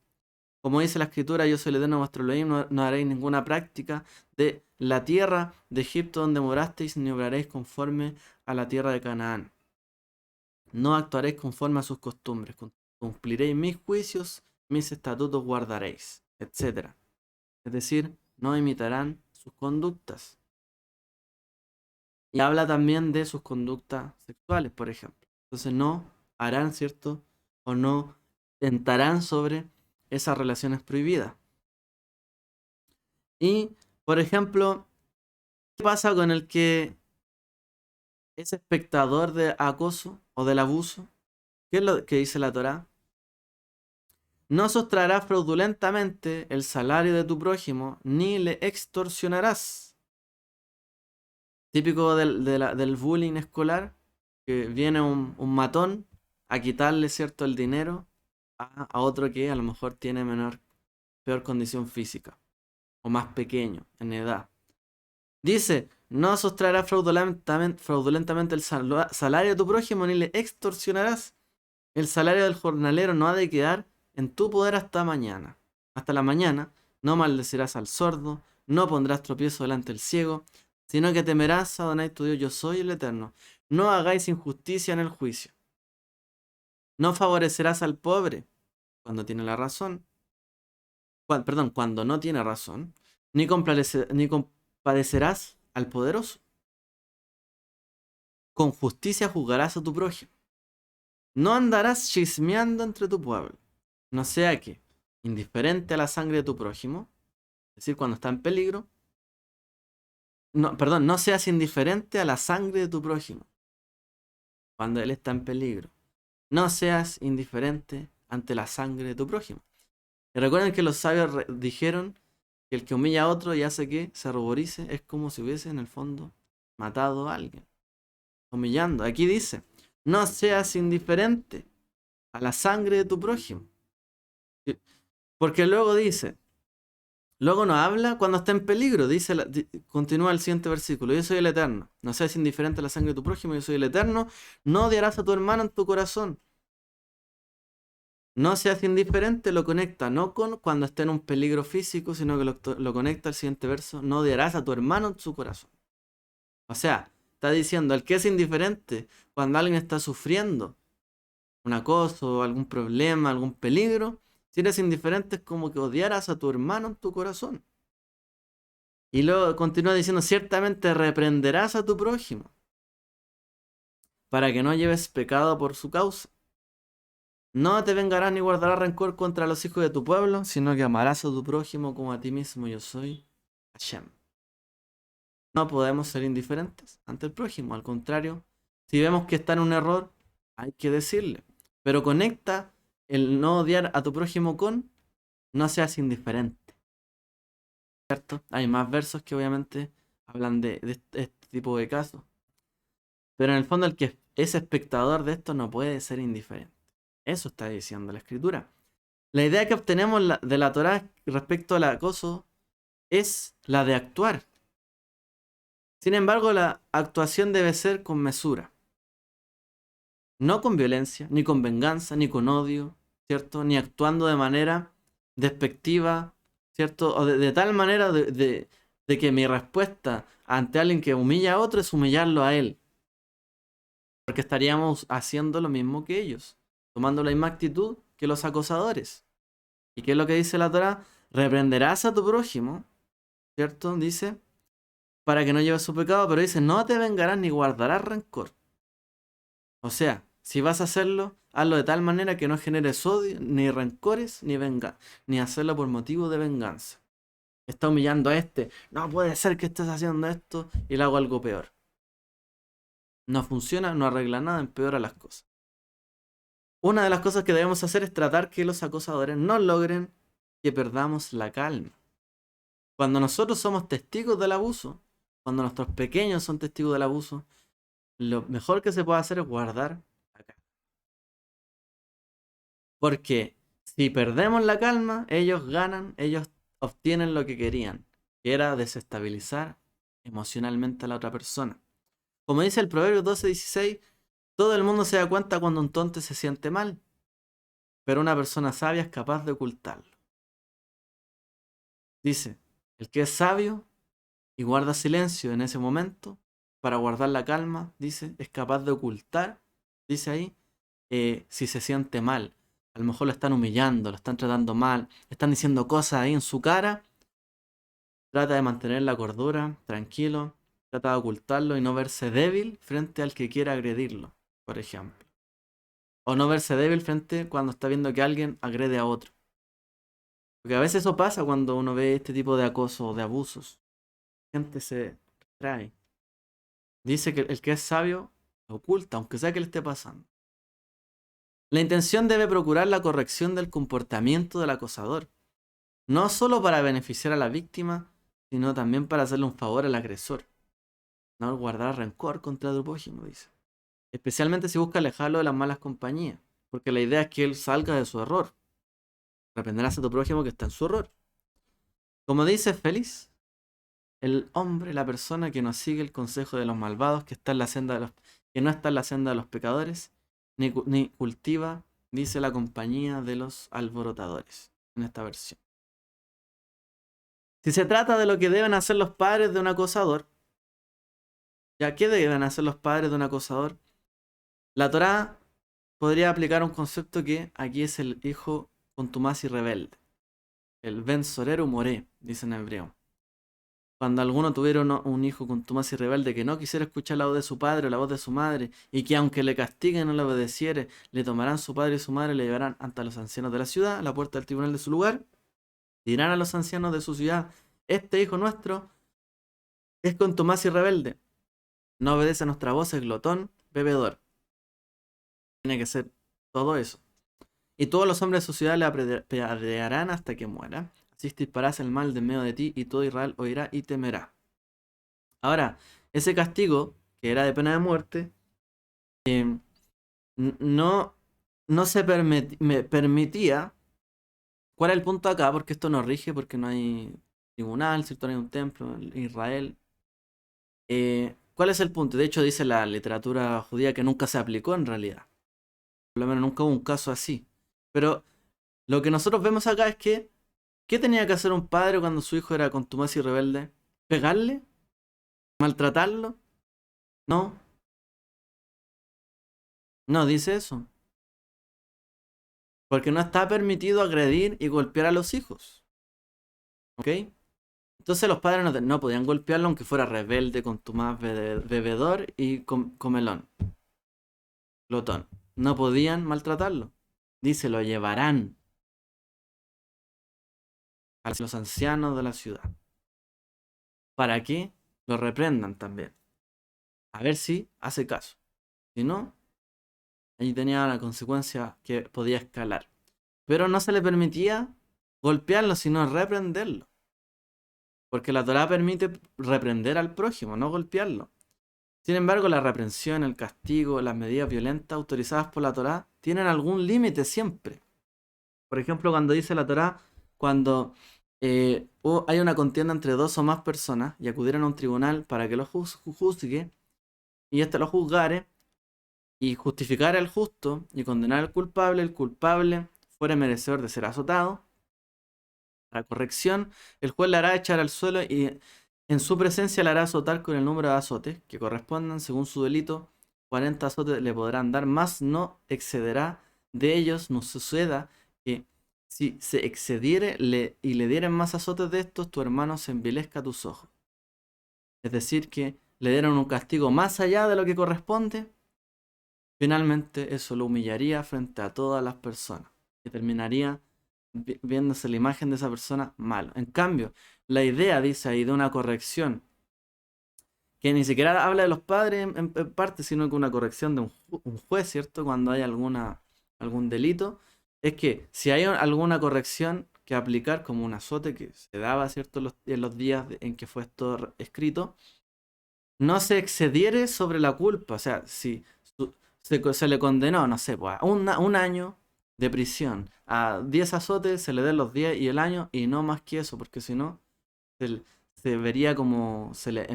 Como dice la escritura, yo soy el Eterno vuestro Elohim, no haréis ninguna práctica de la tierra de Egipto donde morasteis, ni obraréis conforme a la tierra de Canaán. No actuaréis conforme a sus costumbres, cumpliréis mis juicios, mis estatutos guardaréis, etc. Es decir, no imitarán sus conductas. Y habla también de sus conductas sexuales, por ejemplo. Entonces no harán, ¿cierto? O no tentarán sobre esas relaciones prohibidas. Y, por ejemplo, ¿qué pasa con el que es espectador de acoso o del abuso? ¿Qué es lo que dice la Torá? No sustraerás fraudulentamente el salario de tu prójimo, ni le extorsionarás. Típico del bullying escolar, que viene un matón a quitarle, ¿cierto?, el dinero a otro que a lo mejor tiene peor condición física o más pequeño en edad. Dice, no sustraerás fraudulentamente el salario de tu prójimo ni le extorsionarás. El salario del jornalero no ha de quedar en tu poder hasta mañana. Hasta la mañana no maldecirás al sordo, no pondrás tropiezo delante del ciego, sino que temerás a Adonai tu Dios, yo soy el Eterno. No hagáis injusticia en el juicio. No favorecerás al pobre cuando tiene la razón. Cuando no tiene razón. Ni compadecerás al poderoso. Con justicia juzgarás a tu prójimo. No andarás chismeando entre tu pueblo. No sea que, indiferente a la sangre de tu prójimo, es decir, cuando está en peligro, no seas indiferente a la sangre de tu prójimo, cuando él está en peligro. No seas indiferente ante la sangre de tu prójimo. Y recuerden que los sabios dijeron que el que humilla a otro y hace que se ruborice es como si hubiese en el fondo matado a alguien. Humillando. Aquí dice, no seas indiferente a la sangre de tu prójimo. Porque luego dice, luego no habla cuando está en peligro, continúa el siguiente versículo, yo soy el Eterno, no seas indiferente a la sangre de tu prójimo, yo soy el Eterno, no odiarás a tu hermano en tu corazón. No seas indiferente, lo conecta no con cuando esté en un peligro físico, sino que lo conecta al siguiente verso, no odiarás a tu hermano en su corazón. O sea, está diciendo, el que es indiferente cuando alguien está sufriendo un acoso, algún problema, algún peligro, si eres indiferente es como que odiaras a tu hermano en tu corazón. Y luego continúa diciendo, ciertamente reprenderás a tu prójimo para que no lleves pecado por su causa. No te vengarás ni guardarás rencor contra los hijos de tu pueblo, sino que amarás a tu prójimo como a ti mismo. Yo soy Hashem. No podemos ser indiferentes ante el prójimo. Al contrario, si vemos que está en un error, hay que decirle. Pero conecta el no odiar a tu prójimo con no seas indiferente. ¿Cierto? Hay más versos que obviamente hablan de este tipo de casos. Pero en el fondo el que es espectador de esto no puede ser indiferente. Eso está diciendo la escritura. La idea que obtenemos de la Torá respecto al acoso es la de actuar. Sin embargo, la actuación debe ser con mesura. No con violencia, ni con venganza, ni con odio, ¿cierto? Ni actuando de manera despectiva, ¿cierto? O de tal manera de que mi respuesta ante alguien que humilla a otro es humillarlo a él. Porque estaríamos haciendo lo mismo que ellos, tomando la misma actitud que los acosadores. ¿Y qué es lo que dice la Torá? Reprenderás a tu prójimo, ¿cierto? Dice, para que no lleves su pecado, pero dice, no te vengarás ni guardarás rencor. O sea, si vas a hacerlo, hazlo de tal manera que no generes odio, ni rencores, ni hacerlo por motivo de venganza. Está humillando a este. No puede ser que estés haciendo esto y le hago algo peor. No funciona, no arregla nada, empeora las cosas. Una de las cosas que debemos hacer es tratar que los acosadores no logren que perdamos la calma. Cuando nosotros somos testigos del abuso, cuando nuestros pequeños son testigos del abuso, lo mejor que se puede hacer es guardar la calma. Porque si perdemos la calma, ellos ganan, ellos obtienen lo que querían, que era desestabilizar emocionalmente a la otra persona. Como dice el Proverbio 12:16, todo el mundo se da cuenta cuando un tonto se siente mal, pero una persona sabia es capaz de ocultarlo. Dice, el que es sabio y guarda silencio en ese momento, para guardar la calma, dice, es capaz de ocultar, dice ahí, si se siente mal. A lo mejor lo están humillando, lo están tratando mal, están diciendo cosas ahí en su cara. Trata de mantener la cordura, tranquilo, trata de ocultarlo y no verse débil frente al que quiera agredirlo, por ejemplo. O no verse débil frente cuando está viendo que alguien agrede a otro. Porque a veces eso pasa cuando uno ve este tipo de acoso o de abusos. La gente se trae. Dice que el que es sabio lo oculta, aunque sea que le esté pasando. La intención debe procurar la corrección del comportamiento del acosador, no solo para beneficiar a la víctima, sino también para hacerle un favor al agresor. No guardar rencor contra el prójimo, dice. Especialmente si busca alejarlo de las malas compañías, porque la idea es que él salga de su error. Reprenderás a tu prójimo que está en su error. Como dice Félix, el hombre, la persona que no sigue el consejo de los malvados, que está en la senda de que no está en la senda de los pecadores, ni cultiva, dice, la compañía de los alborotadores, en esta versión. Si se trata de lo que deben hacer los padres de un acosador, ¿ya qué deben hacer los padres de un acosador? La Torá podría aplicar un concepto que aquí es el hijo contumaz y rebelde. El ben sorero moré, dice en hebreo. Cuando alguno tuviera un hijo contumaz y rebelde que no quisiera escuchar la voz de su padre o la voz de su madre, y que aunque le castiguen no le obedeciere, le tomarán su padre y su madre y le llevarán ante los ancianos de la ciudad, a la puerta del tribunal de su lugar, dirán a los ancianos de su ciudad, este hijo nuestro es contumaz y rebelde, no obedece a nuestra voz, es glotón, bebedor. Tiene que ser todo eso. Y todos los hombres de su ciudad le apedrearán hasta que muera. Así disparás el mal de en medio de ti, y todo Israel oirá y temerá. Ahora, ese castigo, que era de pena de muerte, no, no se permitía. ¿Cuál es el punto acá? Porque esto no rige, porque no hay tribunal, ¿cierto? No hay un templo en Israel. ¿Cuál es el punto? De hecho, dice la literatura judía que nunca se aplicó en realidad. Por lo menos nunca hubo un caso así. Pero lo que nosotros vemos acá es que, ¿qué tenía que hacer un padre cuando su hijo era contumaz y rebelde? ¿Pegarle? ¿Maltratarlo? No, no dice eso. Porque no está permitido agredir y golpear a los hijos. ¿Ok? Entonces los padres no podían golpearlo aunque fuera rebelde, contumaz, bebedor y comelón. Glotón. No podían maltratarlo. Dice, lo llevarán a los ancianos de la ciudad. ¿Para que lo reprendan también? A ver si hace caso. Si no, ahí tenía la consecuencia que podía escalar. Pero no se le permitía golpearlo, sino reprenderlo. Porque la Torá permite reprender al prójimo, no golpearlo. Sin embargo, la reprensión, el castigo, las medidas violentas autorizadas por la Torá tienen algún límite siempre. Por ejemplo, cuando dice la Torá, cuando hay una contienda entre dos o más personas y acudieran a un tribunal para que lo juzgue, y éste lo juzgare, y justificara al justo y condenar al culpable, el culpable fuera merecedor de ser azotado. Para corrección, el juez le hará echar al suelo y En su presencia le hará azotar con el número de azotes que correspondan según su delito. 40 azotes le podrán dar, más no excederá de ellos. No suceda que si se excediere y le dieren más azotes de estos, tu hermano se envilezca a tus ojos. Es decir, que le dieron un castigo más allá de lo que corresponde. Finalmente eso lo humillaría frente a todas las personas y terminaría viéndose la imagen de esa persona malo. En cambio, la idea, dice ahí, de una corrección, que ni siquiera habla de los padres en parte, sino que una corrección de un juez, ¿cierto? Cuando hay algún delito, es que si hay alguna corrección que aplicar, como un azote que se daba, ¿cierto? En los días en que fue esto escrito, no se excediere sobre la culpa. O sea, si se le condenó, no sé, pues, a un año de prisión, a 10 azotes se le den los 10 y el año, y no más que eso, porque si no, se, se vería como se le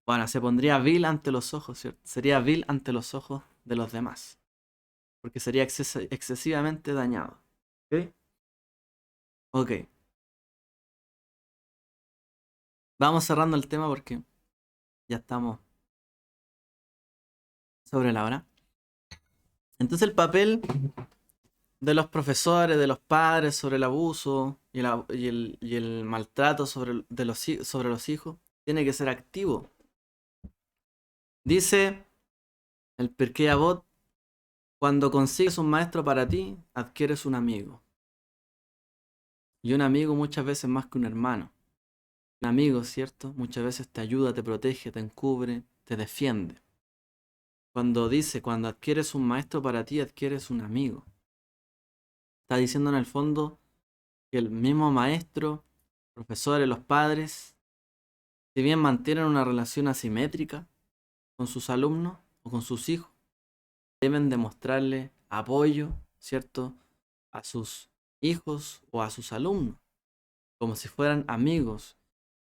bueno, se pondría vil ante los ojos, ¿cierto? Sería vil ante los ojos de los demás, porque sería excesivamente dañado. ¿Ok? Ok. Vamos cerrando el tema porque ya estamos sobre la hora. Entonces el papel de los profesores, de los padres sobre el abuso y el maltrato sobre los hijos tiene que ser activo. Dice el Pirkei Avot: cuando consigues un maestro para ti, adquieres un amigo. Y un amigo muchas veces más que un hermano. Un amigo, ¿cierto? Muchas veces te ayuda, te protege, te encubre, te defiende. Cuando adquieres un maestro para ti, adquieres un amigo. Está diciendo en el fondo que el mismo maestro, profesores, los padres, si bien mantienen una relación asimétrica con sus alumnos o con sus hijos, deben demostrarle apoyo, ¿cierto?, a sus hijos o a sus alumnos, como si fueran amigos,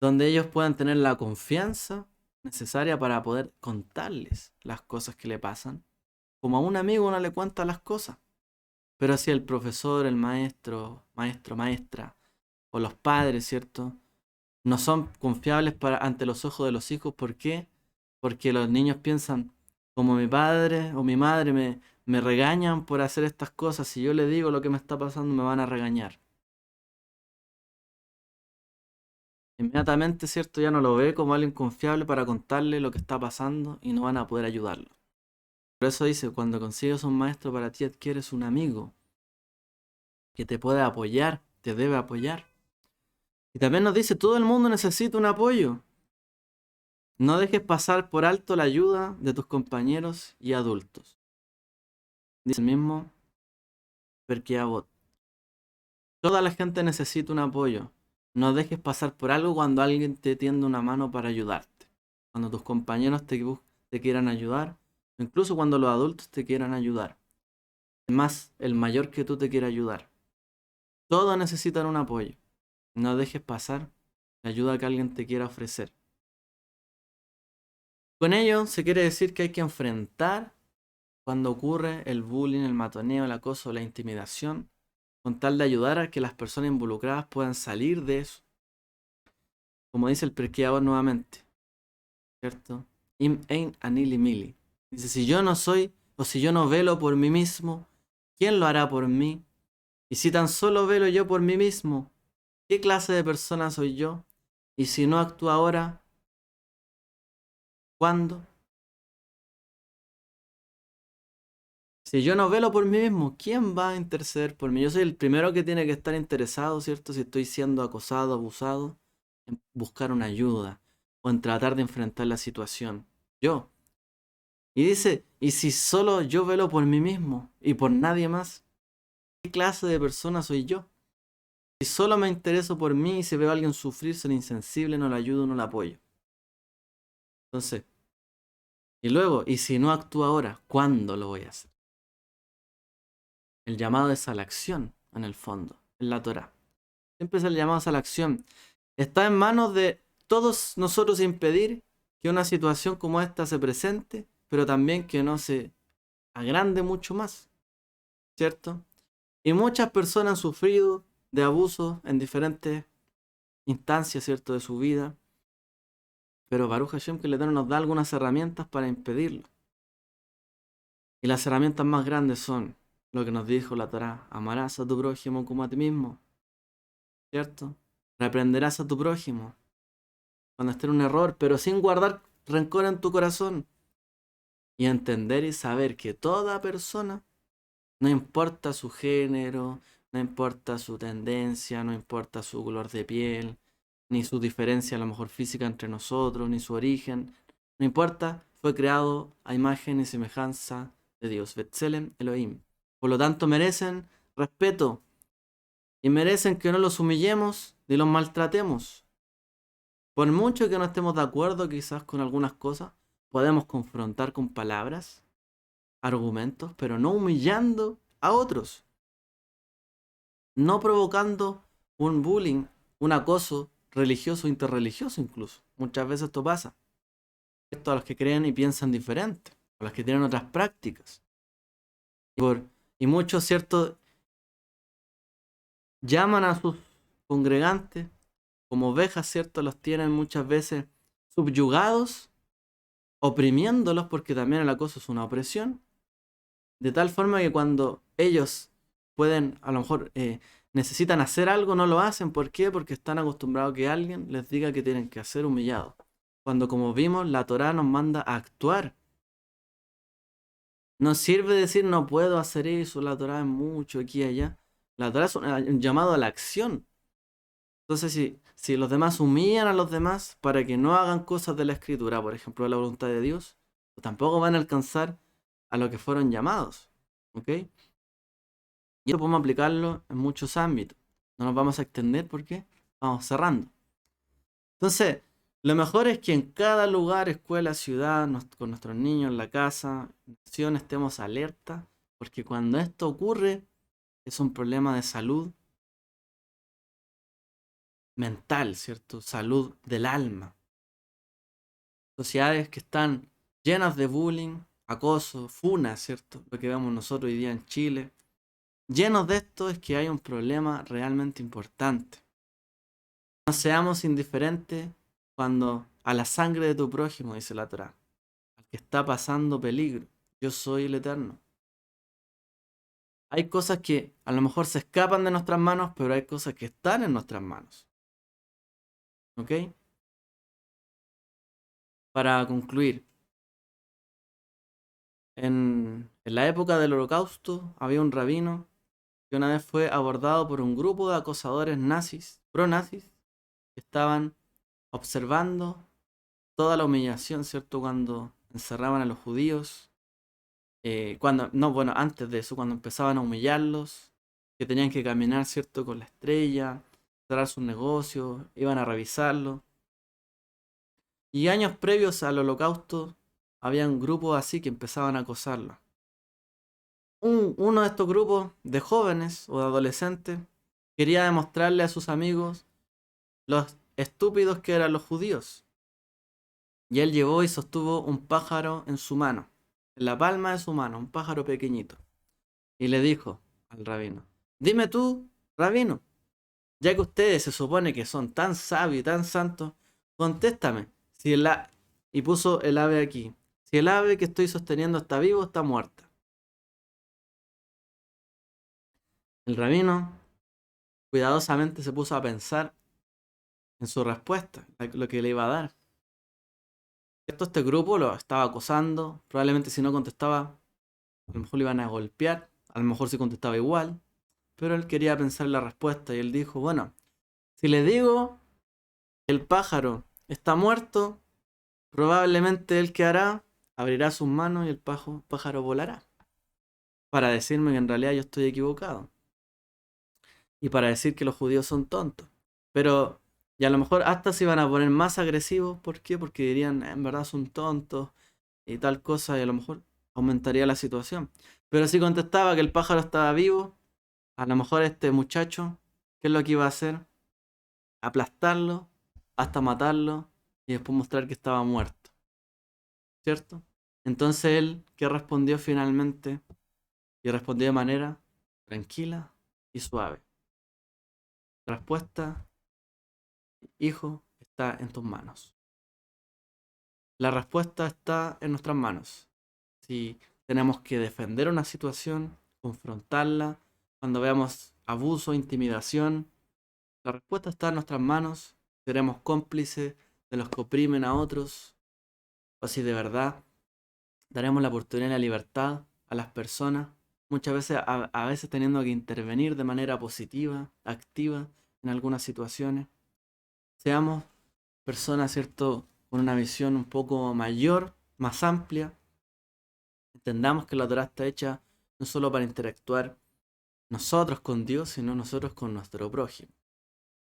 donde ellos puedan tener la confianza necesaria para poder contarles las cosas que le pasan. Como a un amigo uno le cuenta las cosas, pero si el profesor, el maestra, o los padres, ¿cierto?, no son confiables ante los ojos de los hijos. ¿Por qué? Porque los niños piensan, como mi padre o mi madre me regañan por hacer estas cosas, si yo le digo lo que me está pasando me van a regañar. Inmediatamente, ¿cierto?, ya no lo ve como alguien confiable para contarle lo que está pasando y no van a poder ayudarlo. Por eso dice, cuando consigues un maestro para ti, adquieres un amigo que te puede apoyar, te debe apoyar. Y también nos dice, todo el mundo necesita un apoyo. No dejes pasar por alto la ayuda de tus compañeros y adultos. Dice el mismo Pirkei Avot. Toda la gente necesita un apoyo. No dejes pasar por algo cuando alguien te tiende una mano para ayudarte. Cuando tus compañeros te quieran ayudar, o incluso cuando los adultos te quieran ayudar. Además, el mayor que tú te quiera ayudar. Todos necesitan un apoyo. No dejes pasar la ayuda que alguien te quiera ofrecer. Con ello se quiere decir que hay que enfrentar cuando ocurre el bullying, el matoneo, el acoso, la intimidación, con tal de ayudar a que las personas involucradas puedan salir de eso. Como dice el Pirkei Avot nuevamente, ¿cierto? Im ein ani li mili. Dice, si yo no soy, o si yo no velo por mí mismo, ¿quién lo hará por mí? Y si tan solo velo yo por mí mismo, ¿qué clase de persona soy yo? Y si no actúo ahora, ¿cuándo? Si yo no velo por mí mismo, ¿quién va a interceder por mí? Yo soy el primero que tiene que estar interesado, ¿cierto? Si estoy siendo acosado, abusado, en buscar una ayuda o en tratar de enfrentar la situación. Yo. Y dice, ¿y si solo yo velo por mí mismo y por nadie más? ¿Qué clase de persona soy yo? Si solo me intereso por mí y si veo a alguien sufrir, soy insensible, no le ayudo, no le apoyo. Entonces, y luego, ¿y si no actúo ahora? ¿Cuándo lo voy a hacer? El llamado es a la acción, en el fondo, en la Torá. Siempre es el llamado a la acción. Está en manos de todos nosotros impedir que una situación como esta se presente, pero también que no se agrande mucho más, ¿cierto? Y muchas personas han sufrido de abuso en diferentes instancias, ¿cierto?, de su vida. Pero Baruch Hashem, que el Eterno nos da algunas herramientas para impedirlo. Y las herramientas más grandes son lo que nos dijo la Torá: amarás a tu prójimo como a ti mismo, ¿cierto? Reprenderás a tu prójimo cuando esté en un error, pero sin guardar rencor en tu corazón. Y entender y saber que toda persona, no importa su género, no importa su tendencia, no importa su color de piel, ni su diferencia a lo mejor física entre nosotros, ni su origen, no importa, fue creado a imagen y semejanza de Dios, Betzelem Elohim. Por lo tanto merecen respeto y merecen que no los humillemos ni los maltratemos. Por mucho que no estemos de acuerdo quizás con algunas cosas, podemos confrontar con palabras, argumentos, pero no humillando a otros, no provocando un bullying, un acoso religioso, interreligioso incluso. Muchas veces esto pasa. Esto a los que creen y piensan diferente, a los que tienen otras prácticas. Y muchos, ¿cierto?, llaman a sus congregantes como ovejas, ¿cierto? Los tienen muchas veces subyugados, oprimiéndolos, porque también el acoso es una opresión. De tal forma que cuando ellos pueden, a lo mejor necesitan hacer algo, no lo hacen. ¿Por qué? Porque están acostumbrados a que alguien les diga que tienen que hacer, humillados. Cuando, como vimos, la Torá nos manda a actuar. No sirve decir no puedo hacer eso, la Torá es mucho aquí y allá. La Torá es un llamado a la acción. Entonces, si los demás humillan a los demás para que no hagan cosas de la Escritura, por ejemplo, de la voluntad de Dios, pues tampoco van a alcanzar a lo que fueron llamados. ¿Ok? Y esto podemos aplicarlo en muchos ámbitos. No nos vamos a extender porque vamos cerrando. Entonces, lo mejor es que en cada lugar, escuela, ciudad, con nuestros niños, en la casa, nación, estemos alerta, porque cuando esto ocurre es un problema de salud mental, ¿cierto? Salud del alma. Sociedades que están llenas de bullying, acoso, funa, ¿cierto? Lo que vemos nosotros hoy día en Chile. Llenos de esto es que hay un problema realmente importante. No seamos indiferentes cuando a la sangre de tu prójimo, dice la Torá, al que está pasando peligro. Yo soy el Eterno. Hay cosas que a lo mejor se escapan de nuestras manos, pero hay cosas que están en nuestras manos. ¿Ok? Para concluir, en la época del Holocausto había un rabino que una vez fue abordado por un grupo de acosadores nazis, pro-nazis, que estaban observando toda la humillación, ¿cierto? Cuando encerraban a los judíos, antes de eso, cuando empezaban a humillarlos, que tenían que caminar, ¿cierto?, con la estrella, cerrar sus negocios, iban a revisarlo. Y años previos al Holocausto, habían grupos así que empezaban a acosarlo. Uno de estos grupos de jóvenes o de adolescentes quería demostrarle a sus amigos los estúpidos que eran los judíos. Y él llevó y sostuvo un pájaro en su mano, en la palma de su mano, un pájaro pequeñito. Y le dijo al rabino: dime tú, rabino, ya que ustedes se supone que son tan sabios y tan santos, contéstame, si y puso el ave aquí, si el ave que estoy sosteniendo está vivo o está muerta. El rabino cuidadosamente se puso a pensar en su respuesta, lo que le iba a dar. Este grupo lo estaba acosando, probablemente si no contestaba, a lo mejor le iban a golpear, a lo mejor si contestaba igual, pero él quería pensar la respuesta y él dijo: bueno, si le digo que el pájaro está muerto, probablemente él ¿qué hará? Abrirá sus manos y el pájaro volará, para decirme que en realidad yo estoy equivocado y para decir que los judíos son tontos. Pero, y a lo mejor hasta se iban a poner más agresivos. ¿Por qué? Porque dirían: en verdad son tontos y tal cosa, y a lo mejor aumentaría la situación. Pero si contestaba que el pájaro estaba vivo, a lo mejor este muchacho, ¿qué es lo que iba a hacer? Aplastarlo hasta matarlo y después mostrar que estaba muerto, ¿cierto? Entonces él, ¿qué respondió finalmente? Y respondió de manera tranquila y suave: La respuesta, hijo, está en tus manos. La respuesta está en nuestras manos. Si tenemos que defender una situación, confrontarla, cuando veamos abuso, intimidación, la respuesta está en nuestras manos. Seremos cómplices de los que oprimen a otros, o si de verdad daremos la oportunidad y la libertad a las personas, muchas veces a veces teniendo que intervenir de manera positiva, activa en algunas situaciones. Seamos personas, ¿cierto?, con una visión un poco mayor, más amplia. Entendamos que la Torah está hecha no solo para interactuar nosotros con Dios, sino nosotros con nuestro prójimo.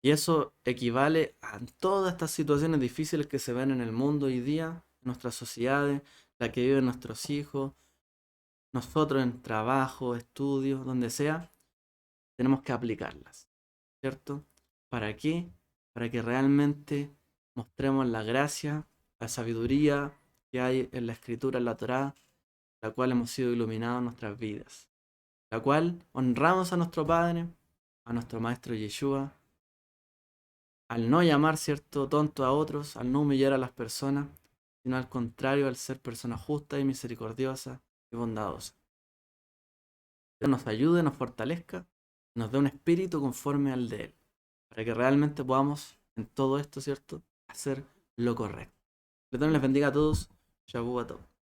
Y eso equivale a todas estas situaciones difíciles que se ven en el mundo hoy día, en nuestras sociedades, la que viven nuestros hijos, nosotros en trabajo, estudios, donde sea, tenemos que aplicarlas, ¿cierto? ¿Para qué? Para que realmente mostremos la gracia, la sabiduría que hay en la Escritura, en la Torá, la cual hemos sido iluminados en nuestras vidas, la cual honramos a nuestro Padre, a nuestro Maestro Yeshua, al no llamar, ¿cierto?, tonto a otros, al no humillar a las personas, sino al contrario, al ser personas justas y misericordiosas y bondadosas. Dios nos ayude, nos fortalezca, nos dé un espíritu conforme al de Él, para que realmente podamos en todo esto, ¿cierto?, hacer lo correcto. Que Dios les bendiga a todos. Shabu Tov.